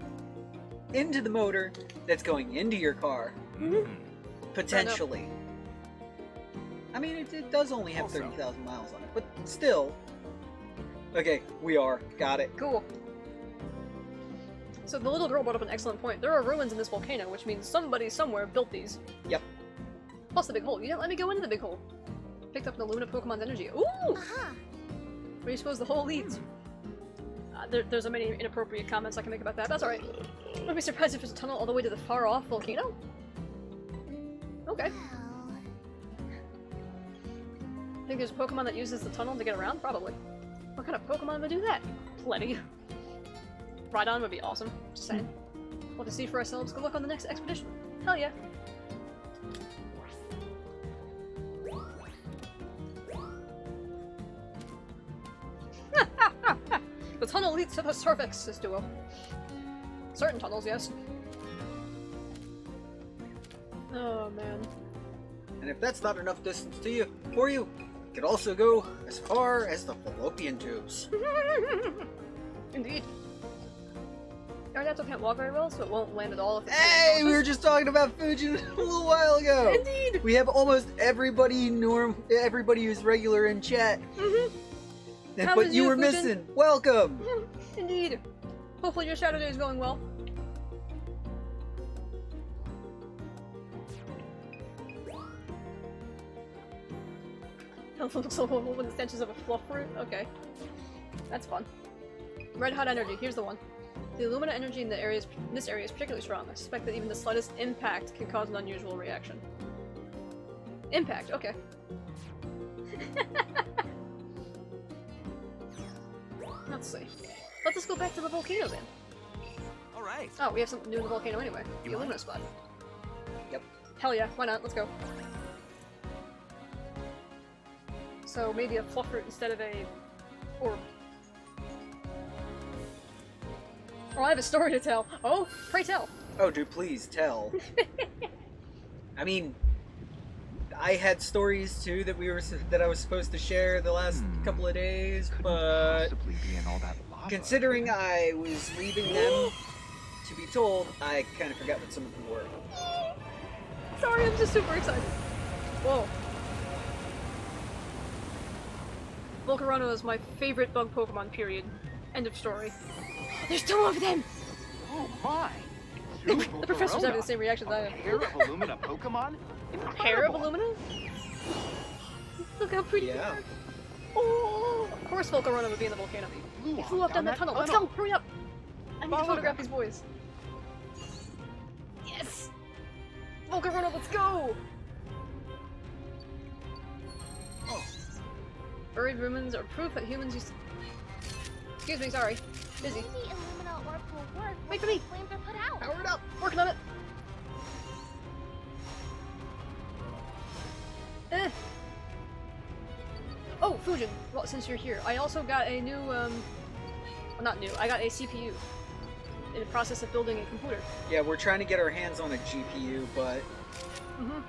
into the motor that's going into your car. Potentially. I mean, it does only have Also- 30,000 miles on it, but still. Okay, we are. Got it. Cool. So the little girl brought up an excellent point. There are ruins in this volcano, which means somebody somewhere built these. Yep. Plus the big hole. You didn't let me go into the big hole. Picked up an Illumina Pokemon's energy. Ooh! Aha! Where do you suppose the hole leads? There's so many inappropriate comments I can make about that. That's alright. Wouldn't be surprised if there's a tunnel all the way to the far-off volcano. Okay. Think there's a Pokemon that uses the tunnel to get around? Probably. What kind of Pokemon would do that? Plenty. Rhydon would be awesome. Just saying. We'll have to see for ourselves. Good luck on the next expedition. Hell yeah. The tunnel leads to the cervix, says Duo. Certain tunnels, yes. Oh man. And if that's not enough distance for you, you could also go as far as the fallopian tubes. Indeed. Aerodactyl can't walk very well, so it won't land at all if it's Hey, we were just talking about Fujin a little while ago. Indeed! We have almost everybody who's regular in chat. How But was you you, were Fujin? missing. Welcome. Indeed. Hopefully your Saturday is going well. It looks like a woman with the stenches of a fluff fruit. Okay. That's fun. Red hot energy. Here's the one. The Illumina energy in this area is particularly strong. I suspect that even the slightest impact can cause an unusual reaction. Impact, okay. Let's see. Let's just go back to the volcano then. All right. Oh, we have something new in the volcano anyway. The You Illumina want? spot. Yep. Hell yeah, why not? Let's go. So maybe a fluff fruit instead of a orb. Oh, I have a story to tell. Oh, pray tell. Oh, do please tell. I mean, I had stories too that I was supposed to share the last couple of days, Couldn't but possibly be in all that lava. considering I was leaving them to be told, I kind of forgot what some of them were. Sorry, I'm just super excited. Whoa. Volcarona is my favorite bug Pokemon, period. End of story. There's two of them! Oh my! The professor's having the same reactions I A am. pair of Illumina Pokemon? A pair of Incredible. Illumina? Look how pretty they Yeah. are. Oh, of course Volcarona would be in the volcano. Flew He on flew up down that tunnel. Let's go! Hurry up! I need to Follow photograph them. these boys. Yes! Volcarona, let's go! Oh. Buried ruins are proof that humans used to... Excuse me, sorry. Busy. Maybe Illumina orbs will work Wait for once me. the flames are put out. Power it up! Working on it! Eh. Oh, Fujin! Well, since you're here, I also got a new, well, not new, I got a CPU. in the process of building a computer. Yeah, we're trying to get our hands on a GPU, but Mm-hmm.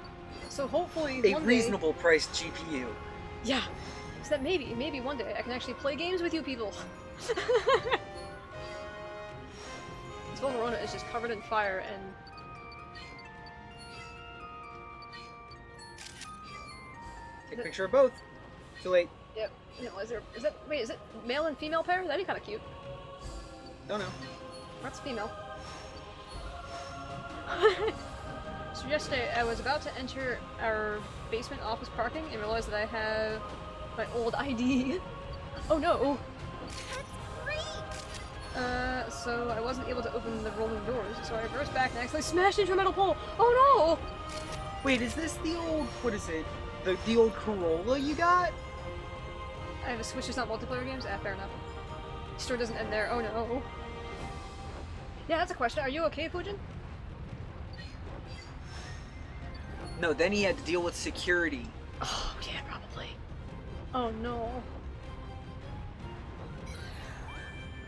So hopefully a one reasonable priced GPU. day, yeah, so that maybe one day I can actually play games with you people. This Volverona is just covered in fire and. Take a picture of both. Too late. Yep. No, is it male and female pair? That'd be kind of cute. Don't know. That's female. So yesterday, I was about to enter our basement office parking and realized that I have my old ID. Oh no! So I wasn't able to open the rolling doors, so I reversed back and actually smashed into a metal pole. Oh no! Wait, is this the old, what is it? The old Corolla you got? I have a Switch that's not multiplayer games? Ah, fair enough. Store doesn't end there. Oh no. Yeah, that's a question. Are you okay, Fujin? No, then he had to deal with security. Oh, yeah, probably. Oh no.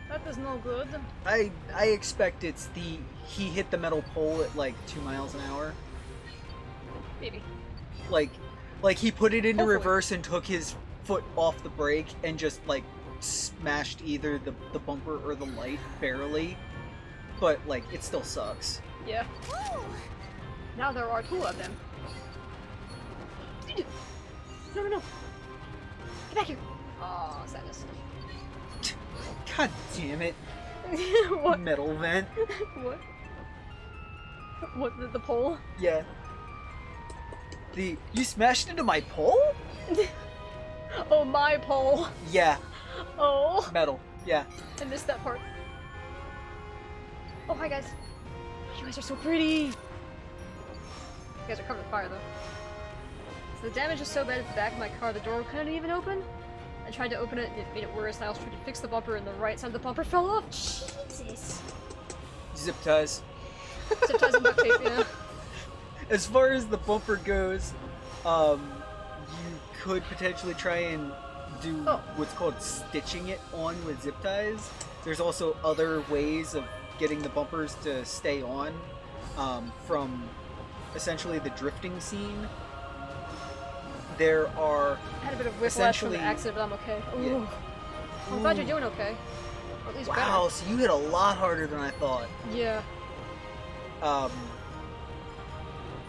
That is no good. I expect it's he hit the metal pole at like 2 miles an hour. Maybe. Like he put it into Hopefully. reverse and took his foot off the brake and just like smashed either the bumper or the light barely. But like it still sucks. Yeah. Now there are 2 of them. No. Get back here. Oh, sadness. God damn it. What? Metal vent. What? What, the pole? Yeah. You smashed into my pole? Oh, my pole. Yeah, Oh, metal. Yeah. I missed that part. Oh, hi guys. You guys are so pretty. You guys are covered in fire though. So the damage is so bad at the back of my car, the door couldn't even open. I tried to open it and it made it worse. I also tried to fix the bumper and the right side of the bumper fell off. Jesus. Zip ties. Zip ties and duct tape, yeah. As far as the bumper goes, you could potentially try and do what's called stitching it on with zip ties. There's also other ways of getting the bumpers to stay on from essentially the drifting scene. There are I had a bit of whiplash from the essentially- accident, but I'm okay. Ooh. Yeah. I'm glad you're doing okay. Or at least wow, so you hit a lot harder than I thought. better. Yeah.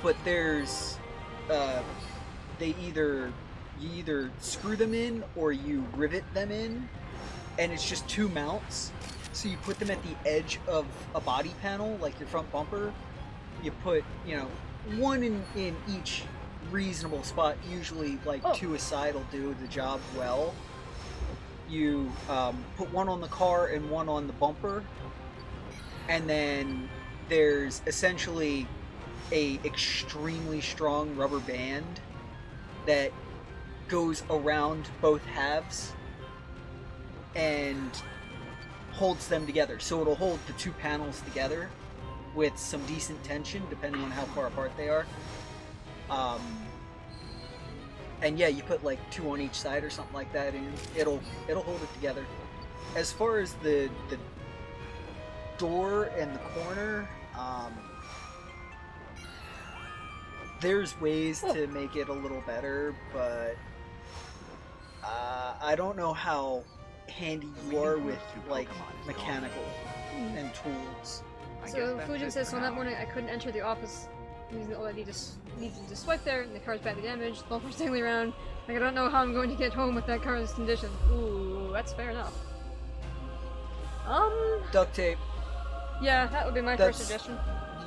But there's you either screw them in or you rivet them in, and it's just 2 mounts. So you put them at the edge of a body panel, like your front bumper. You put, one in each reasonable spot. Usually, like 2 a side will do the job well. You put one on the car and one on the bumper, and then there's essentially a extremely strong rubber band that goes around both halves and holds them together. So it'll hold the 2 panels together with some decent tension depending on how far apart they are. And yeah, you put like 2 on each side or something like that, and it'll hold it together. As far as the door and the corner, there's ways to make it a little better, but I don't know how handy you are with like mechanical and tools. So Fujin says, so that morning I couldn't enter the office using the OLED needed to swipe there, and the car's badly damaged, the bumper's dangling around. Like, I don't know how I'm going to get home with that car in this condition. Ooh, that's fair enough. Duct tape. Yeah, that would be my first suggestion.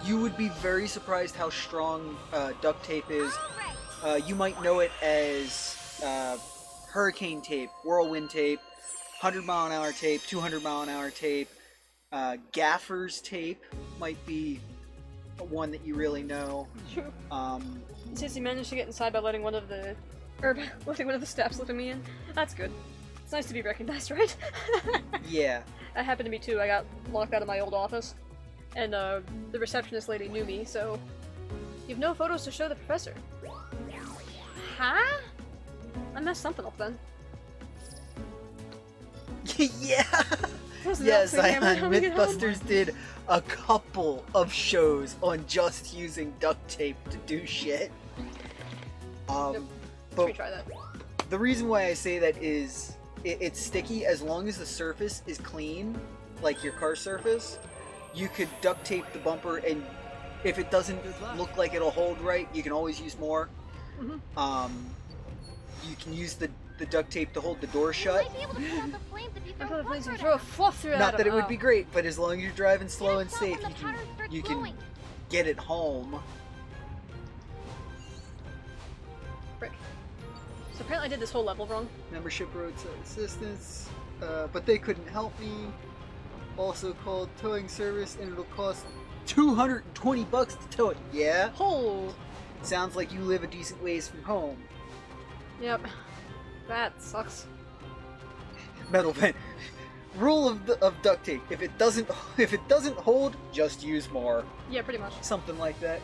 You would be very surprised how strong duct tape is. You might know it as hurricane tape, whirlwind tape, 100-mile-an-hour tape, 200-mile-an-hour tape. Gaffer's tape might be one that you really know. True. Since he managed to get inside by letting one of the staffs let me in, that's good. It's nice to be recognized, right? Yeah. That happened to me too. I got locked out of my old office, and the receptionist lady knew me, so... You've no photos to show the professor. Huh? I messed something up then. Yeah. Yes, Hammer I coming in home. Mythbusters did a couple of shows on just using duct tape to do shit. Let's But retry that. the reason why I say that is it's sticky as long as the surface is clean, like your car surface. You could duct tape the bumper, and if it doesn't look like it'll hold right, you can always use more. You can use the duct tape to hold the door You shut. might be able to put out the flames if you I throw thought the flames phosphor would throw a down. fluff through Not that it would Oh. be great, but as long as you're driving slow Get and a shot safe, when the powder starts you can glowing. get it home. Frick. So apparently I did this whole level wrong. Membership roadside assistance, but they couldn't help me. Also called towing service, and it'll cost $220 to tow it. Yeah, Oh. sounds like you live a decent ways from home. Yep. That sucks. Metal vent. Rule of duct tape: if it doesn't hold, just use more. Yeah, pretty much. Something like that.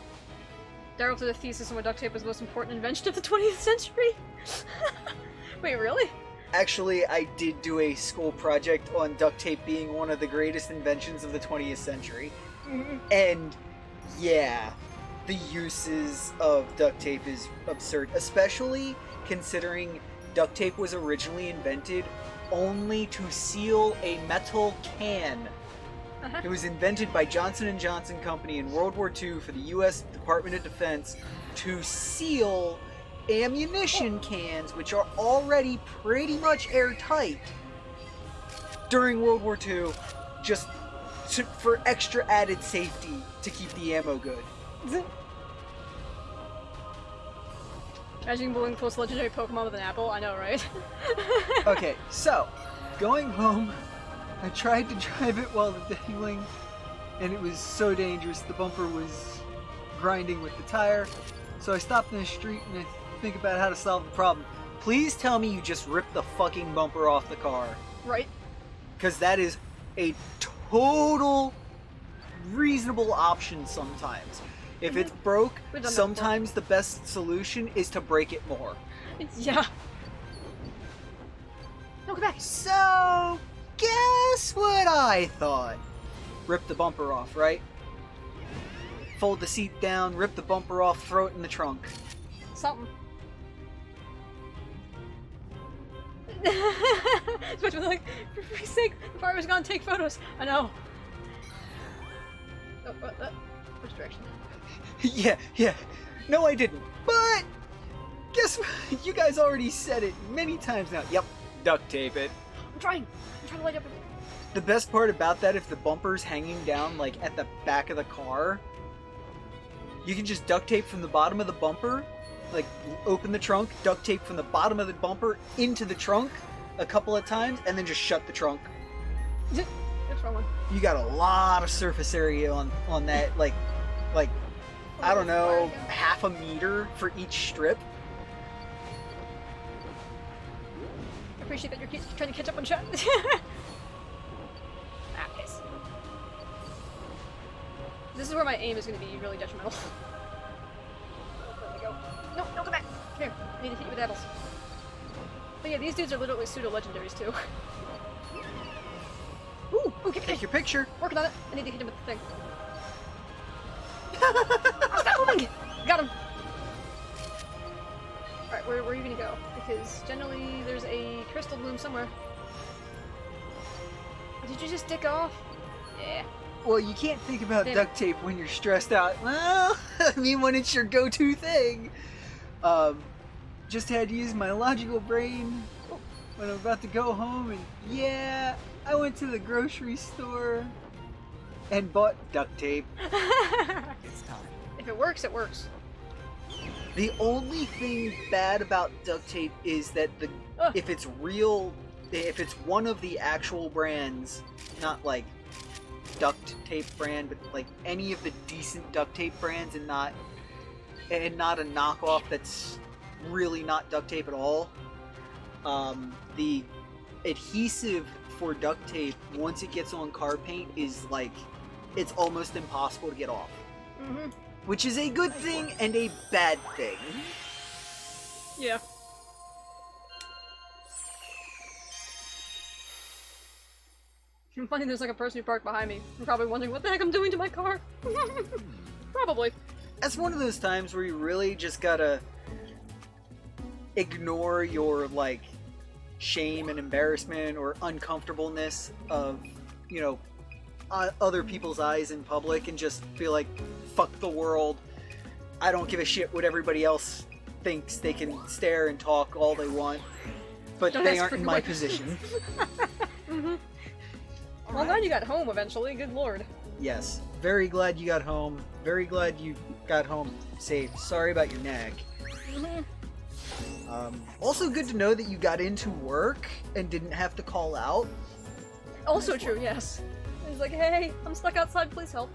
Daryl did a thesis on why duct tape was the most important invention of the 20th century. Wait, really? Actually, I did do a school project on duct tape being one of the greatest inventions of the 20th century. And yeah, the uses of duct tape is absurd, especially considering duct tape was originally invented only to seal a metal can. It was invented by Johnson & Johnson Company in World War II for the U.S. Department of Defense to seal ammunition cans, which are already pretty much airtight, during World War II, just for extra added safety to keep the ammo good. Imagine blowing close legendary Pokemon with an apple. I know, right? Okay, so, going home, I tried to drive it while dangling, and it was so dangerous. The bumper was grinding with the tire, so I stopped in the street and I think about how to solve the problem. Please tell me you just ripped the fucking bumper off the car, Right? because that is a total reasonable option sometimes. If it's broke, We've done that sometimes the best solution is to break it more. Yeah. No, go back. So, guess what I thought? Rip the bumper off, right? Fold the seat down, rip the bumper off, throw it in the trunk. Something. Switch was like, for freak's sake, the fire was gonna take photos. I know. Oh, which direction? Yeah. No, I didn't. But, guess what? You guys already said it many times now. Yep, duct tape it. I'm trying to light up. The best part about that, if the bumper's hanging down, like, at the back of the car, you can just duct tape from the bottom of the bumper, like, open the trunk, duct tape from the bottom of the bumper into the trunk a couple of times, and then just shut the trunk. Which wrong one? You got a lot of surface area on that, like, I don't know, half a meter for each strip. I appreciate that you're trying to catch up on chat. Ah, piss. This is where my aim is going to be really detrimental. Let me go. No, come back. Come here. I need to hit you with apples. But yeah, these dudes are literally pseudo-legendaries too. Ooh, get Take your picture. Working on it. I need to hit him with the thing. Oh, stop moving! Got him! Alright, where are you gonna go? Because generally there's a crystal bloom somewhere. Did you just dick off? Yeah. Well, you can't think about Damn. duct tape when you're stressed out. Well, I mean, when it's your go-to thing. Just had to use my logical brain when I'm about to go home, and yeah, I went to the grocery store and bought duct tape. It's time. If it works, it works. The only thing bad about duct tape is that Ugh. if it's real, if it's one of the actual brands, not like duct tape brand, but like any of the decent duct tape brands, and not a knockoff that's really not duct tape at all. The adhesive for duct tape, once it gets on car paint, is like, it's almost impossible to get off. Mm-hmm. Which is a good thing and a bad thing. Yeah. I'm finding there's like a person who parked behind me. I'm probably wondering what the heck I'm doing to my car. Probably. That's one of those times where you really just gotta ignore your, like, shame and embarrassment or uncomfortableness of, you know, other people's eyes in public and just feel like, fuck the world. I don't give a shit what everybody else thinks. They can stare and talk all they want, but Don't they ask aren't for in my my position. Well, I'm glad you got home eventually. Good lord. Yes. Very glad you got home. Very glad you got home safe. Sorry about your nag. Also good to know that you got into work and didn't have to call out. Also true, yes. He's like, hey, I'm stuck outside, please help.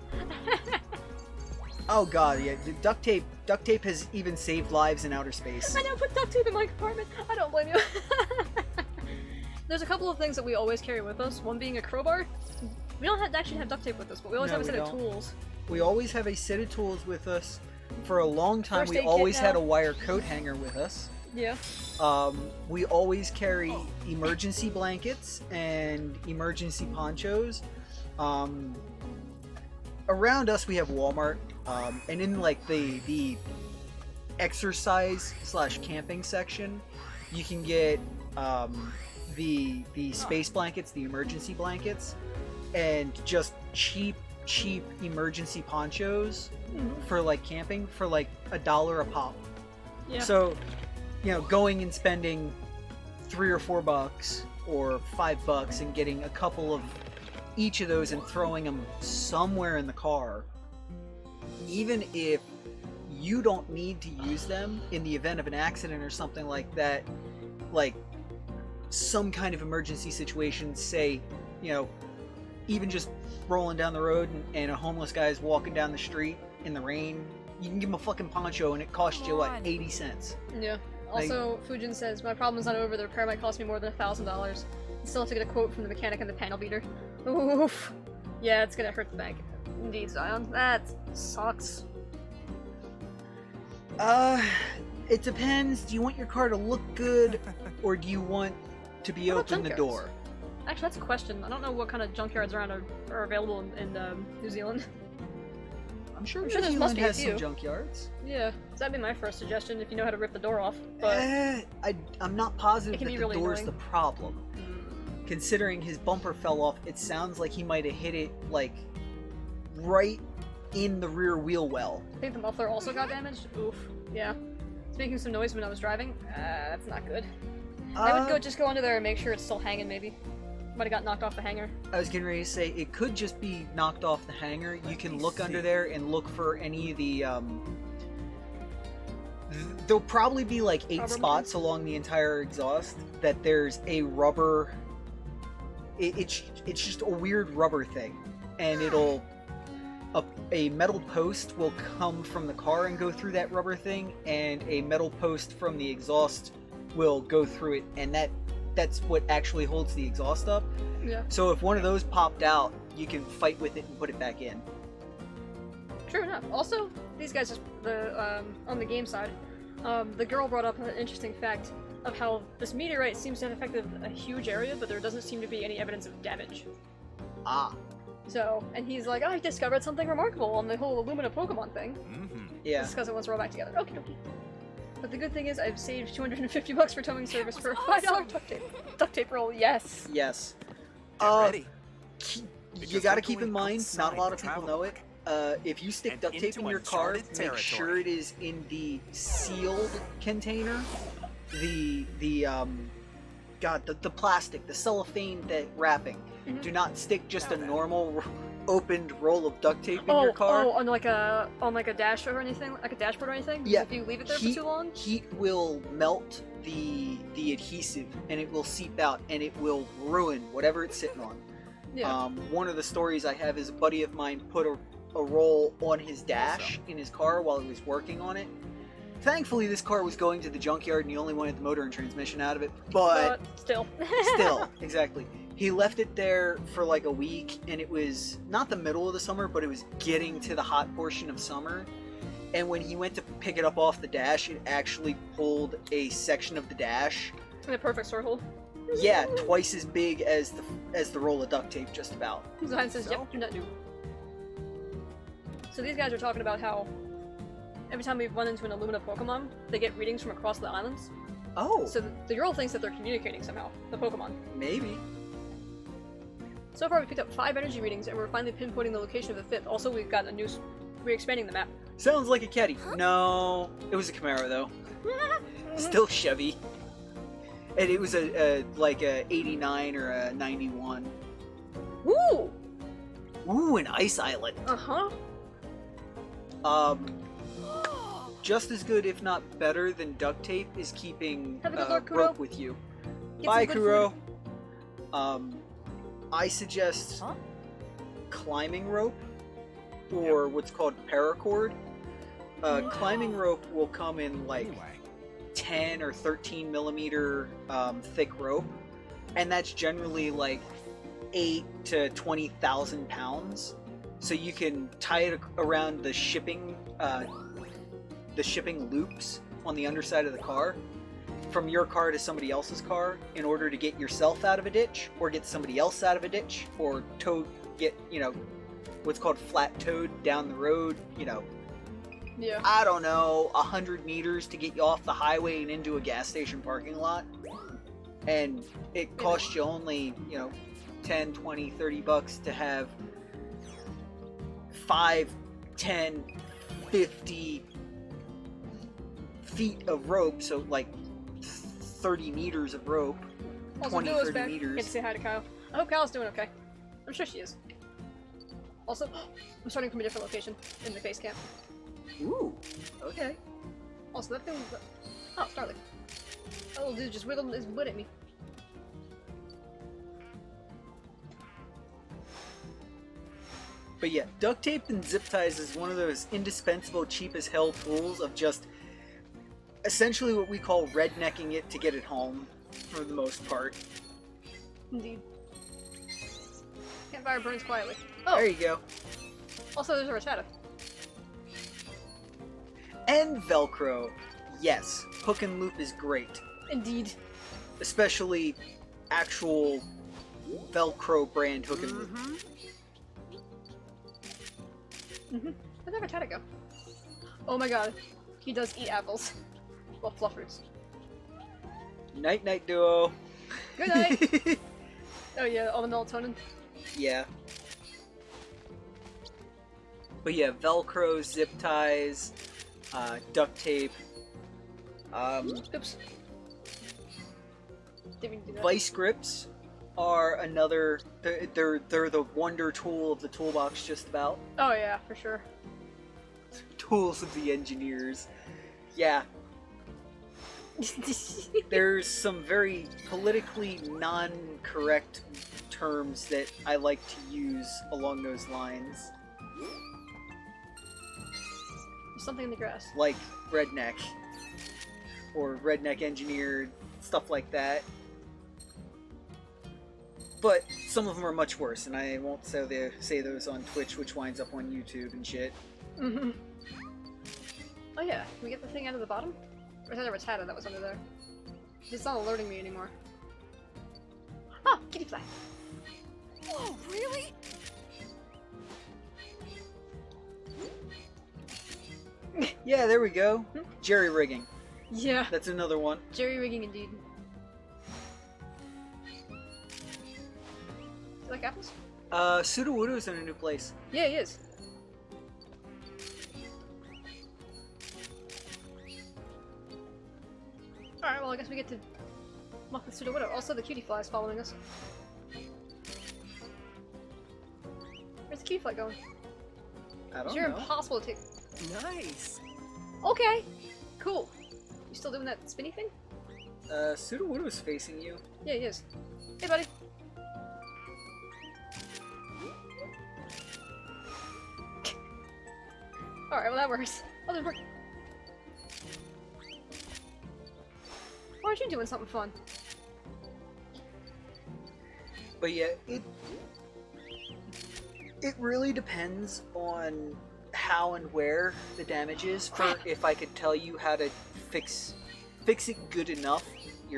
Oh god, yeah. The duct tape has even saved lives in outer space. I know, put duct tape in my compartment. I don't blame you. There's a couple of things that we always carry with us. One being a crowbar. We don't actually have duct tape with us, but we always No, have a we set of don't. tools. We always have a set of tools with us. For a long time, First we aid kit always had now. a wire coat hanger with us. Yeah. We always carry emergency blankets and emergency ponchos. Around us, we have Walmart, and in like the exercise / camping section, you can get the space blankets, the emergency blankets, and just cheap emergency ponchos for like camping for like $1 a pop. Yeah. So, you know, going and spending $3 or $4 or $5 and getting a couple of each of those and throwing them somewhere in the car, even if you don't need to use them in the event of an accident or something like that, like some kind of emergency situation, say, you know, even just rolling down the road and a homeless guy is walking down the street in the rain, you can give him a fucking poncho and it costs you, what, 80 cents? Yeah. Also, Fujin says, my problem is not over. The repair might cost me more than $1,000. I still have to get a quote from the mechanic and the panel beater. Oof. Yeah, it's gonna hurt the bank. Indeed, Zion. That sucks. It depends. Do you want your car to look good, or do you want to be What about open the junkyards? door? Actually, that's a question. I don't know what kind of junkyards around are available in New Zealand. I'm sure I'm New sure there Zealand must be a has some few. junkyards. Yeah, so that'd be my first suggestion if you know how to rip the door off. But I'm not positive It can that be the really door's annoying. the problem. Considering his bumper fell off, it sounds like he might have hit it, like, right in the rear wheel well. I think the muffler also got damaged. Oof. Yeah. It's making some noise when I was driving. That's not good. I would just go under there and make sure it's still hanging, maybe. Might have got knocked off the hanger. I was getting ready to say, it could just be knocked off the hanger. You can look under there and look for any of the, there'll probably be like 8 Rubber spots along the entire exhaust that there's a rubber, it's just a weird rubber thing. And it'll, a metal post will come from the car and go through that rubber thing, and a metal post from the exhaust will go through it, and that's what actually holds the exhaust up. Yeah. So if one of those popped out, you can fight with it and put it back in. True enough. Also, these guys just on the game side, the girl brought up an interesting fact of how this meteorite seems to have affected a huge area, but there doesn't seem to be any evidence of damage. Ah, So, and he's like, I discovered something remarkable on the whole Illumina Pokemon thing. yeah. Just because it wants to roll back together. Okay, okay. But the good thing is I've saved $250 for towing service for a $5 duct tape. Duct tape roll, yes. Yes. Get ready. You Because gotta we're keep in going mind, not outside a lot the of people travel know it. If you stick and duct tape into in your car, uncharted make sure territory. it is in the sealed container. The plastic, the cellophane that wrapping. Mhm. Do not stick just a Now then. normal opened roll of duct tape in your car. on like a dash or anything, like a dashboard or anything. Yeah. If you leave it there Heat- for too long. Heat will melt the adhesive, and it will seep out, and it will ruin whatever it's sitting on. Yeah. One of the stories I have is a buddy of mine put a roll on his dash in his car while he was working on it. Thankfully, this car was going to the junkyard, and he only wanted the motor and transmission out of it. But still. still, exactly. He left it there for like a week, and it was not the middle of the summer, but it was getting to the hot portion of summer. And when he went to pick it up off the dash, it actually pulled a section of the dash. In a perfect circle. Yeah, twice as big as the roll of duct tape, just about. Design says, yep, do not do. So these guys are talking about how every time we run into an Illumina Pokemon, they get readings from across the islands. Oh, So the girl thinks that they're communicating somehow, the Pokemon. maybe. So far, we picked up 5 energy readings, and we're finally pinpointing the location of the 5th. Also, we've got we're expanding the map. Sounds like a Ketty. No, it was a Camaro though. Still Chevy. And it was like a 89 or a 91. Woo! Ooh, an ice island. Uh-huh. Just as good, if not better, than duct tape is keeping Have a good luck, Kuro. rope with you. Get Bye, some good Kuro. I suggest Huh? climbing rope, or what's called paracord. Climbing rope will come in like Anyway, 10 or 13 millimeter thick rope, and that's generally like 8 to 20,000 pounds. So you can tie it around the shipping loops on the underside of the car, from your car to somebody else's car, in order to get yourself out of a ditch, or get somebody else out of a ditch, or get what's called flat towed down the road. Yeah. I don't know, 100 meters to get you off the highway and into a gas station parking lot. And it costs you only, 10, 20, 30 bucks to have 5, 10, 50 feet of rope, so like 30 meters of rope, Also, 20, Duo's 30 back. meters. Get to say hi to Kyle. I hope Kyle's doing okay. I'm sure she is. Also, I'm starting from a different location in the base camp. Ooh, okay. Also, that thing was... Oh, Starling. That little dude just wiggled his butt at me. But yeah, duct tape and zip ties is one of those indispensable, cheap as hell tools of just essentially what we call rednecking it to get it home, for the most part. Indeed. Campfire burns quietly. There Oh, you go. also there's a Rattata. And Velcro. Yes, hook and loop is great. Indeed. Especially actual Velcro brand hook and loop. Where'd that Rattata go? Oh my god. He does eat apples. Well, fluffers. Night night duo. Good night! Oh yeah, all the melatonin. Yeah. But yeah, Velcro, zip ties, duct tape, Oops. Didn't mean to do that. vice grips are another. They're the wonder tool of the toolbox, just about. Oh yeah, for sure. Tools of the engineers. Yeah, there's some very politically non-correct terms that I like to use along those lines, There's something in the grass. like redneck or redneck engineered, stuff like that. But some of them are much worse, and I won't say those on Twitch, which winds up on YouTube and shit. Mm-hmm. Oh yeah, can we get the thing out of the bottom? Or is that a Rattata that was under there? It's not alerting me anymore. Oh, kitty fly. Whoa, really? Yeah, there we go. Jerry rigging. Yeah, That's another one. jerry rigging indeed. Do you like apples? Sudowoodo's in a new place. Yeah, he is. Alright, well I guess we get to muck with Sudowoodo. Also the cutie fly is following us. Where's the cutie fly going? I don't You're know. impossible to take. nice. Okay, cool. You still doing that spinny thing? Sudowoodo's facing you. Yeah, he is. Hey, buddy. Alright, well that works. Oh, there's work. Why aren't you doing something fun? But yeah, it really depends on how and where the damage is for if I could tell you how to fix it good enough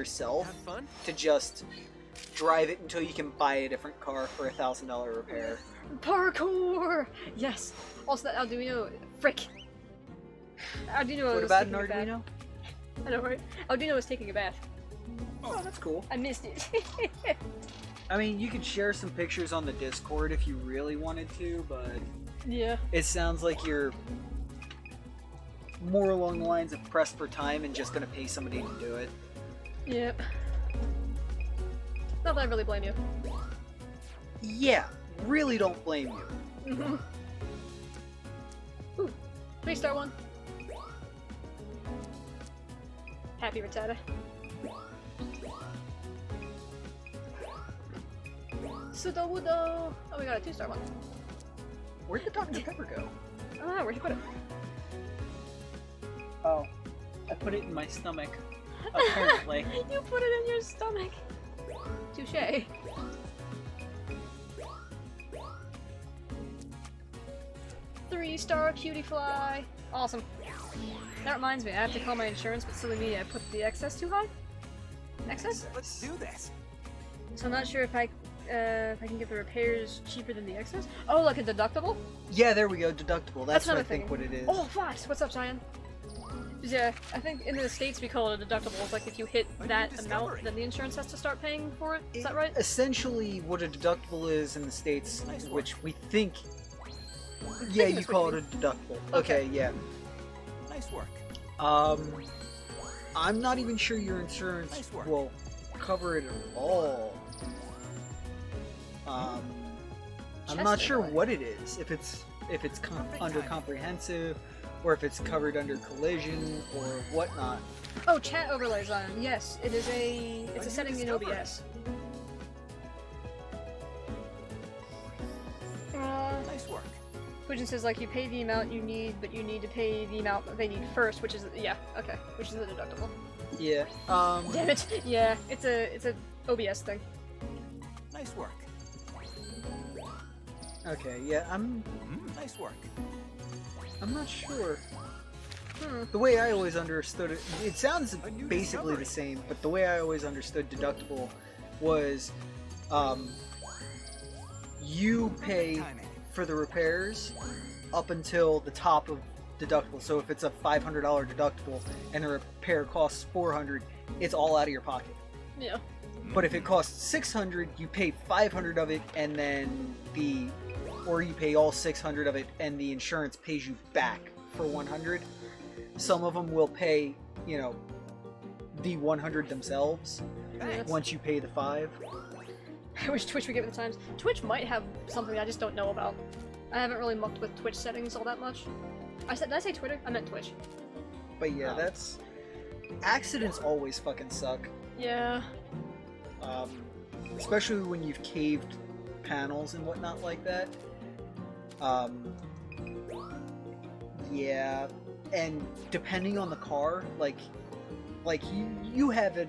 yourself Have fun? to just drive it until you can buy a different car for $1,000 repair. Parkour! Yes! Also, that Arduino. Frick! Arduino What was about an taking a bath. Arduino? I know, right? Arduino was taking a bath. Oh, that's cool. I missed it. I mean, you could share some pictures on the Discord if you really wanted to, but Yeah. it sounds like you're more along the lines of pressed for time and just gonna pay somebody to do it. Yep. Not that I really blame you. Yeah, really don't blame you. Mhm. Ooh, 3-star one. Happy Rattata. Sudo-wudo! Oh, we got a 2-star one. Where'd the Dr. Pepper go? I don't know, where'd you put it? Oh, I put it in my stomach. Apparently. You put it in your stomach. Touche. Three-star cutie fly. Awesome. That reminds me, I have to call my insurance, but silly me, I put the excess too high. Excess? Let's do this. So I'm not sure if I can get the repairs cheaper than the excess. Oh, like a deductible? Yeah, there we go, deductible. That's what I another think thing. what it is. Oh, Fox! What's up, Cheyenne? Yeah, I think in the States we call it a deductible. It's like if you hit A new that discovery. amount, then the insurance has to start paying for it. Is that right? Essentially, what a deductible is in the States, Nice work. which we think... Yeah, think you that's call what it you a deductible. Okay. Okay, yeah. Nice work. I'm not even sure your insurance Nice work. will cover it at all. I'm not Chester, sure right? what it is. If it's Perfect under timing. comprehensive, or if it's covered under collision or whatnot. Oh, chat overlays on. Yes, it is a. It's a new setting in discovery. OBS. Nice work. Fujin says like you pay the amount you need, but you need to pay the amount that they need first, which is yeah, okay, which is the deductible. Yeah. Damn it. Yeah, it's a OBS thing. Nice work. Okay. Yeah. Nice work. I'm not sure. Hmm. The way I always understood it, it sounds A new basically the discovery. same, but the way I always understood deductible was, you pay Timing. for the repairs up until the top of deductible. So if it's a $500 deductible and the repair costs $400, it's all out of your pocket. Yeah. But if it costs $600, you pay $500 of it, and then or you pay all $600 of it, and the insurance pays you back for $100. Some of them will pay, the $100 themselves Thanks. once you pay the $5. I wish Twitch would give it the times. Twitch might have something I just don't know about. I haven't really mucked with Twitch settings all that much. Did I say Twitter? I meant Twitch. But yeah, that's... Accidents always fucking suck. Yeah. Especially when you've caved panels and whatnot like that. Yeah, and depending on the car, like you have a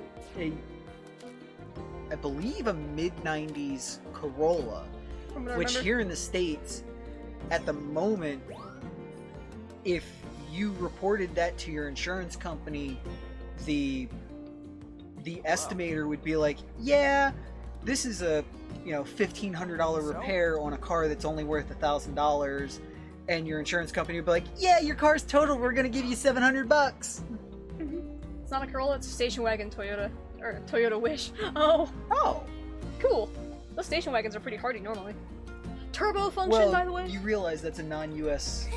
I believe a mid-90s Corolla, From what I which remember. here in the States, at the moment, if you reported that to your insurance company, the estimator would be like, yeah, this is a $1,500 repair on a car that's only worth $1,000, and your insurance company would be like, yeah, your car's totaled, we're gonna give you $700. It's not a Corolla, it's a station wagon Toyota. Or Toyota Wish. Oh, Oh, cool. Those station wagons are pretty hardy normally. Turbo function, well, by the way? you realize that's a non-US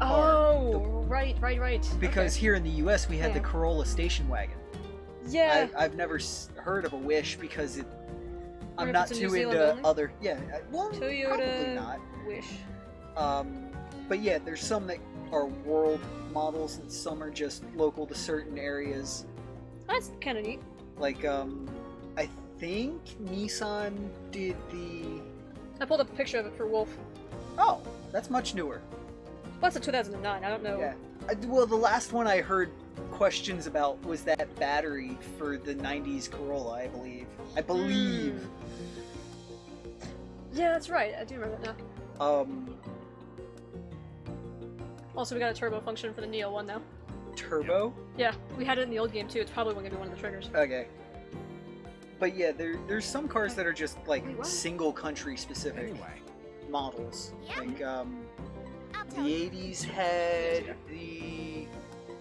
Oh, right. because Okay. here in the US we had the Yeah. Corolla station wagon. Yeah. I've never heard of a Wish because I'm if not it's a New too Zealand into only? other. Yeah, well, Toyota probably not. Wish. But yeah, there's some that are world models and some are just local to certain areas. That's kind of neat. Like, I think Nissan did the. I pulled up a picture of it for Wolf. Oh, that's much newer. Well, that's a 2009. I don't know. Yeah. Well, the last one I heard questions about was that battery for the 90s Corolla, I believe. Yeah, that's right. I do remember that now. Also, we got a turbo function for the Neo one now. turbo. Yeah, we had it in the old game too. It's probably going to be one of the triggers. Okay. But yeah, there's some cars that are just like Wait, what? single country specific Anyway. models. Yeah. Like I'll the tell you. 80s had the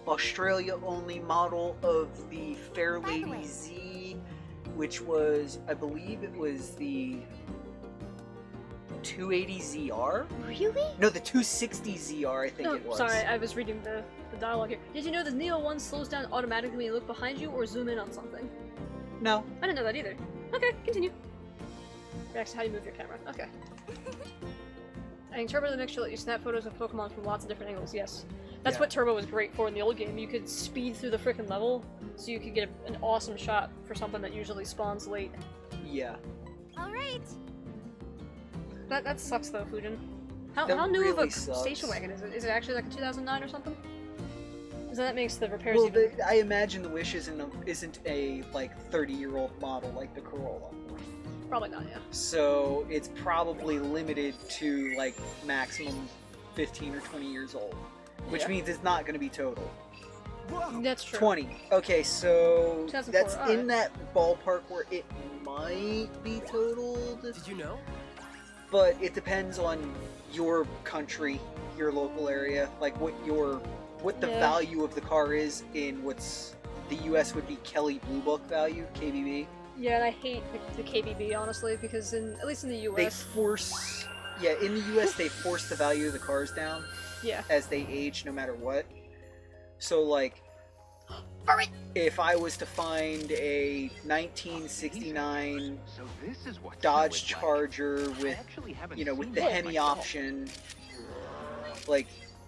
Australia only model of the By the Fairlady way. Z, which was, I believe it was the 280ZR? Really? No, the 260ZR, I think Oh, it was. sorry, I was reading the dialogue here. Did you know the Neo 1 slows down automatically when you look behind you or zoom in on something? No. I didn't know that either. Okay, continue. Reacts to how you move your camera. Okay. Adding Turbo to the mixture let you snap photos of Pokemon from lots of different angles, yes. That's Yeah. what Turbo was great for in the old game. You could speed through the frickin' level, so you could get an awesome shot for something that usually spawns late. Yeah. All right. That sucks though, Fujin. How That new of really a sucks. station wagon is it? Is it actually like a 2009 or something? Because that makes the repairs Well, even... I imagine the Wish isn't a like 30-year-old model like the Corolla. Probably not, yeah. So it's probably limited to like maximum 15 or 20 years old, which Yeah. means it's not going to be total. Whoa. That's true. 20. Okay, so 2004, that's alright. in that ballpark where it might be totaled, Did you know? but it depends on your country, your local area, like what the Yeah. value of the car is in what's the US would be Kelly Blue Book value, KBB. Yeah, and I hate the KBB, honestly, because at least in the They US... force, yeah, in the US they force the value of the cars down Yeah. as they age, no matter what. So like, if I was to find a 1969 So this is what Dodge snow is like. Charger I with, actually haven't you know, with seen the one Hemi myself. option, like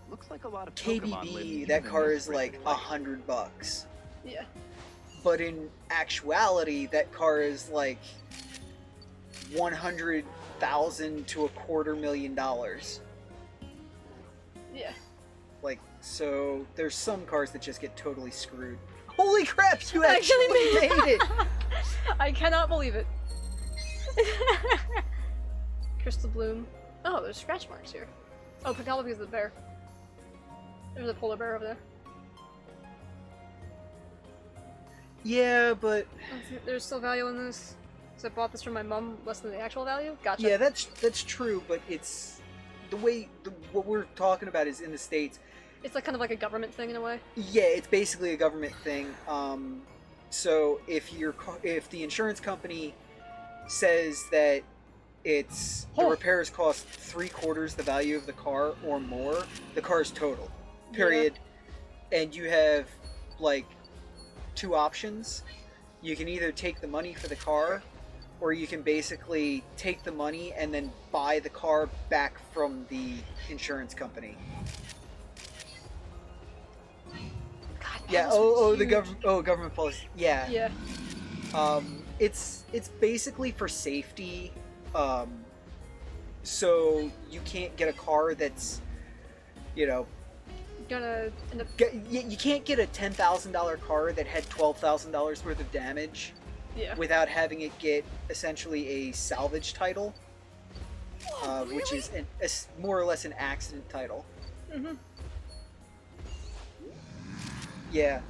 Looks like a lot of Pokemon live KBB, even that in car this is like restricted life. $100. Yeah. But in actuality, that car is like 100,000 to $250,000. Yeah. Like, so there's some cars that just get totally screwed. Holy crap, you I actually actually made it! I cannot believe it. Crystal Bloom. Oh, there's scratch marks here. Oh, Penelope is the bear. There's a polar bear over there. Yeah, but There's still value in this. Because I bought this from my mom less than the actual value. Gotcha. yeah, that's true. But it's the way what we're talking about is in the States. It's like kind of like a government thing in a way. Yeah, it's basically a government thing. So if if the insurance company says that the Oh. repairs cost 3/4 the value of the car or more, the car is total. Period. And you have like two options. You can either take the money for the car, or you can basically take the money and then buy the car back from the insurance company. God, Yeah. that was The huge. government. Oh, government policy. Yeah. Yeah. It's basically for safety. So you can't get a car that's, you know, Gonna end up. you can't get a $10,000 car that had $12,000 worth of damage Yeah. without having it get essentially a salvage title, which is more or less an accident title. Mm-hmm. Yeah.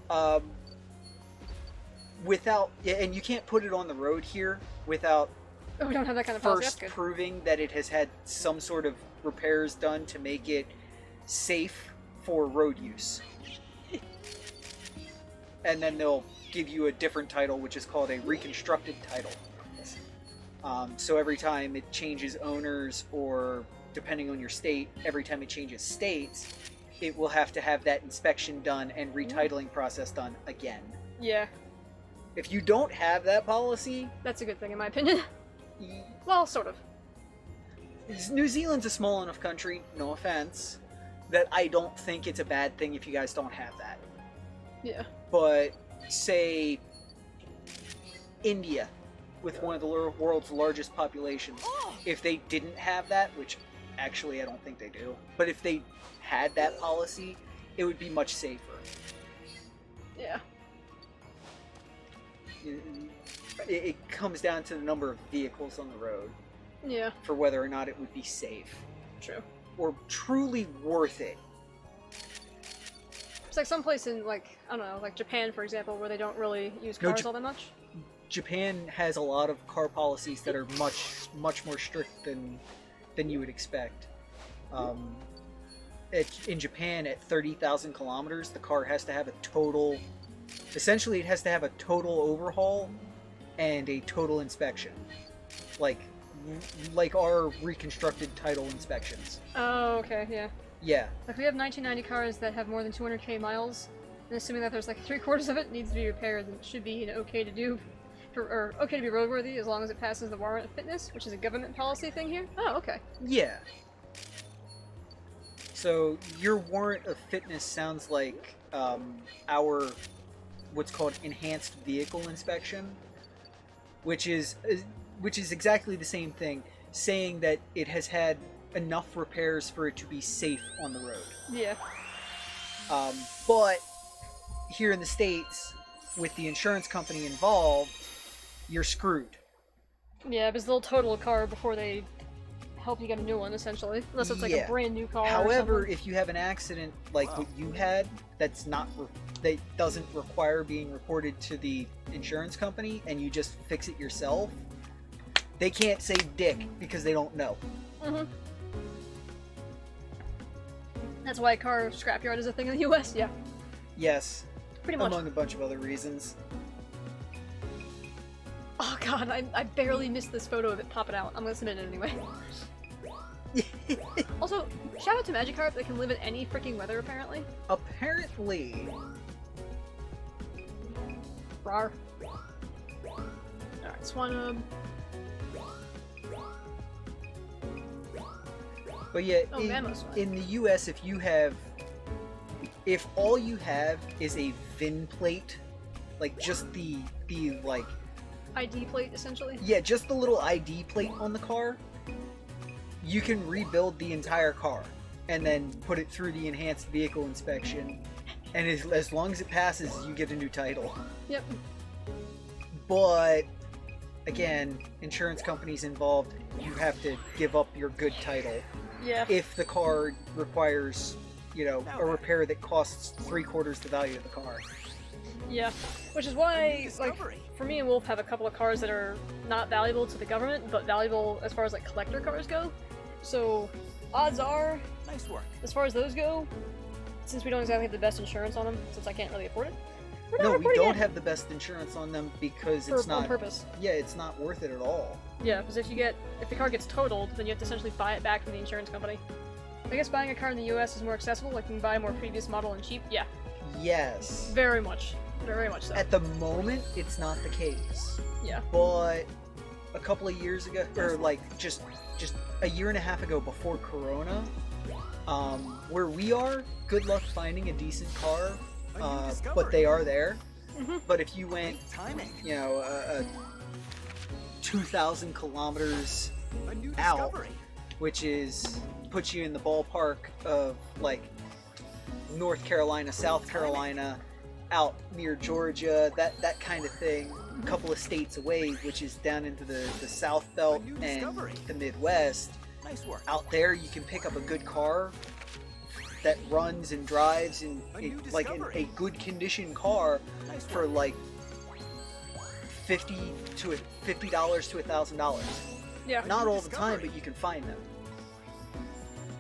And you can't put it on the road here without Oh, we don't have that kind of policy. That's first good. proving that it has had some sort of repairs done to make it safe for road use. And then they'll give you a different title, which is called a reconstructed title. So every time it changes owners, or depending on your state, every time it changes states, it will have to have that inspection done and retitling process done again. Yeah, If you don't have that policy, that's a good thing in my opinion. Well, sort of. New Zealand's a small enough country, no offense, that I don't think it's a bad thing if you guys don't have that. Yeah. But say India, with one of the world's largest populations, if they didn't have that, which actually I don't think they do, but if they had that policy, it would be much safer. Yeah. It comes down to the number of vehicles on the road Yeah. for whether or not it would be safe True. or truly worth it. It's like some place in, like, I don't know, like Japan, for example, where they don't really use No, cars all that much. Japan has a lot of car policies that are much more strict than you would expect. In Japan, at 30,000 kilometers, the car has to have a total. Essentially, it has to have a total overhaul and a total inspection, like our reconstructed title inspections. Oh, okay, yeah. Yeah. Like, we have 1990 cars that have more than 200k miles, and assuming that there's like 3/4 of it needs to be repaired, then it should be okay to do, or okay to be roadworthy as long as it passes the warrant of fitness, which is a government policy thing here. Oh, okay. Yeah. So your warrant of fitness sounds like our what's called enhanced vehicle inspection, which is exactly the same thing, saying that it has had enough repairs for it to be safe on the road. Yeah. But here in the States, with the insurance company involved, you're screwed. Yeah, because they'll total a car before they help you get a new one, essentially. Unless it's like a brand new car. However, if you have an accident like what you had, that doesn't require being reported to the insurance company, and you just fix it yourself, they can't say dick because they don't know. Mm-hmm. That's why car scrapyard is a thing in the US, yeah. Yes. Pretty much. Among a bunch of other reasons. Oh god, I barely missed this photo of it popping out. I'm gonna submit it anyway. Also, shout out to Magikarp, they can live in any freaking weather, apparently. Apparently. Rawr. Alright, Swanub. But yeah, Oh, Mammoth's one. in the US, if all you have is a VIN plate, like just the like ID plate, essentially. yeah, just the little ID plate on the car, you can rebuild the entire car and then put it through the enhanced vehicle inspection, and as long as it passes, you get a new title. Yep. But again, insurance companies involved, you have to give up your good title Yeah. if the car requires, a repair that costs 3/4 the value of the car. Yeah. Which is why, like, Discovery. for me and Wolf have a couple of cars that are not valuable to the government, but valuable as far as, like, collector cars go. So, odds are, Nice work. as far as those go, since we don't exactly have the best insurance on them, since I can't really afford it, we're not No, we reporting don't it have the best insurance on them because for, it's on not. purpose. Yeah, it's not worth it at all. Yeah, because if the car gets totaled, then you have to essentially buy it back from the insurance company. I guess buying a car in the US is more accessible, like you can buy a more previous model and cheap. Yeah, Yes. very much so. At the moment, it's not the case. Yeah. But a couple of years ago, or like just a year and a half ago, before Corona, where we are, good luck finding a decent car. A new But discovery. they are there. Mm-hmm. But if you went, Timing. 2,000 kilometers A new out, discovery. which puts you in the ballpark of like North Carolina, South Carolina, out near Georgia, that kind of thing. A couple of states away, which is down into the South Belt A new and discovery. the Midwest. Nice work. Out there, you can pick up a good car that runs and drives and A new like a discovery. good condition car Nice for work. like $50 to $1,000. Yeah. Not new all the time, discovery. but you can find them.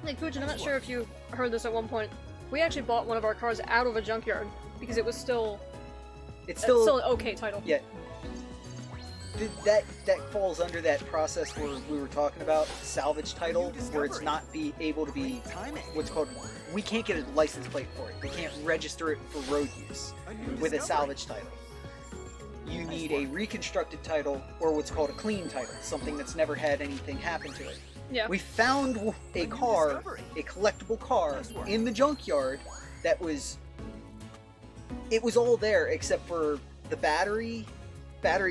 Like, Pooch, I'm not sure if you heard this at one point. We actually bought one of our cars out of a junkyard because it was still It's still an okay title. yeah. That falls under that process where we were talking about salvage title, where it's not able to be Timing. what's called. We can't get a license plate for it. We can't register it for road use A new with a discovery. salvage title. You need a reconstructed title or what's called a clean title, something that's never had anything happen to it. Yeah. We found a new car, discovery. a collectible car, Nice work. in the junkyard that was. It was all there except for the battery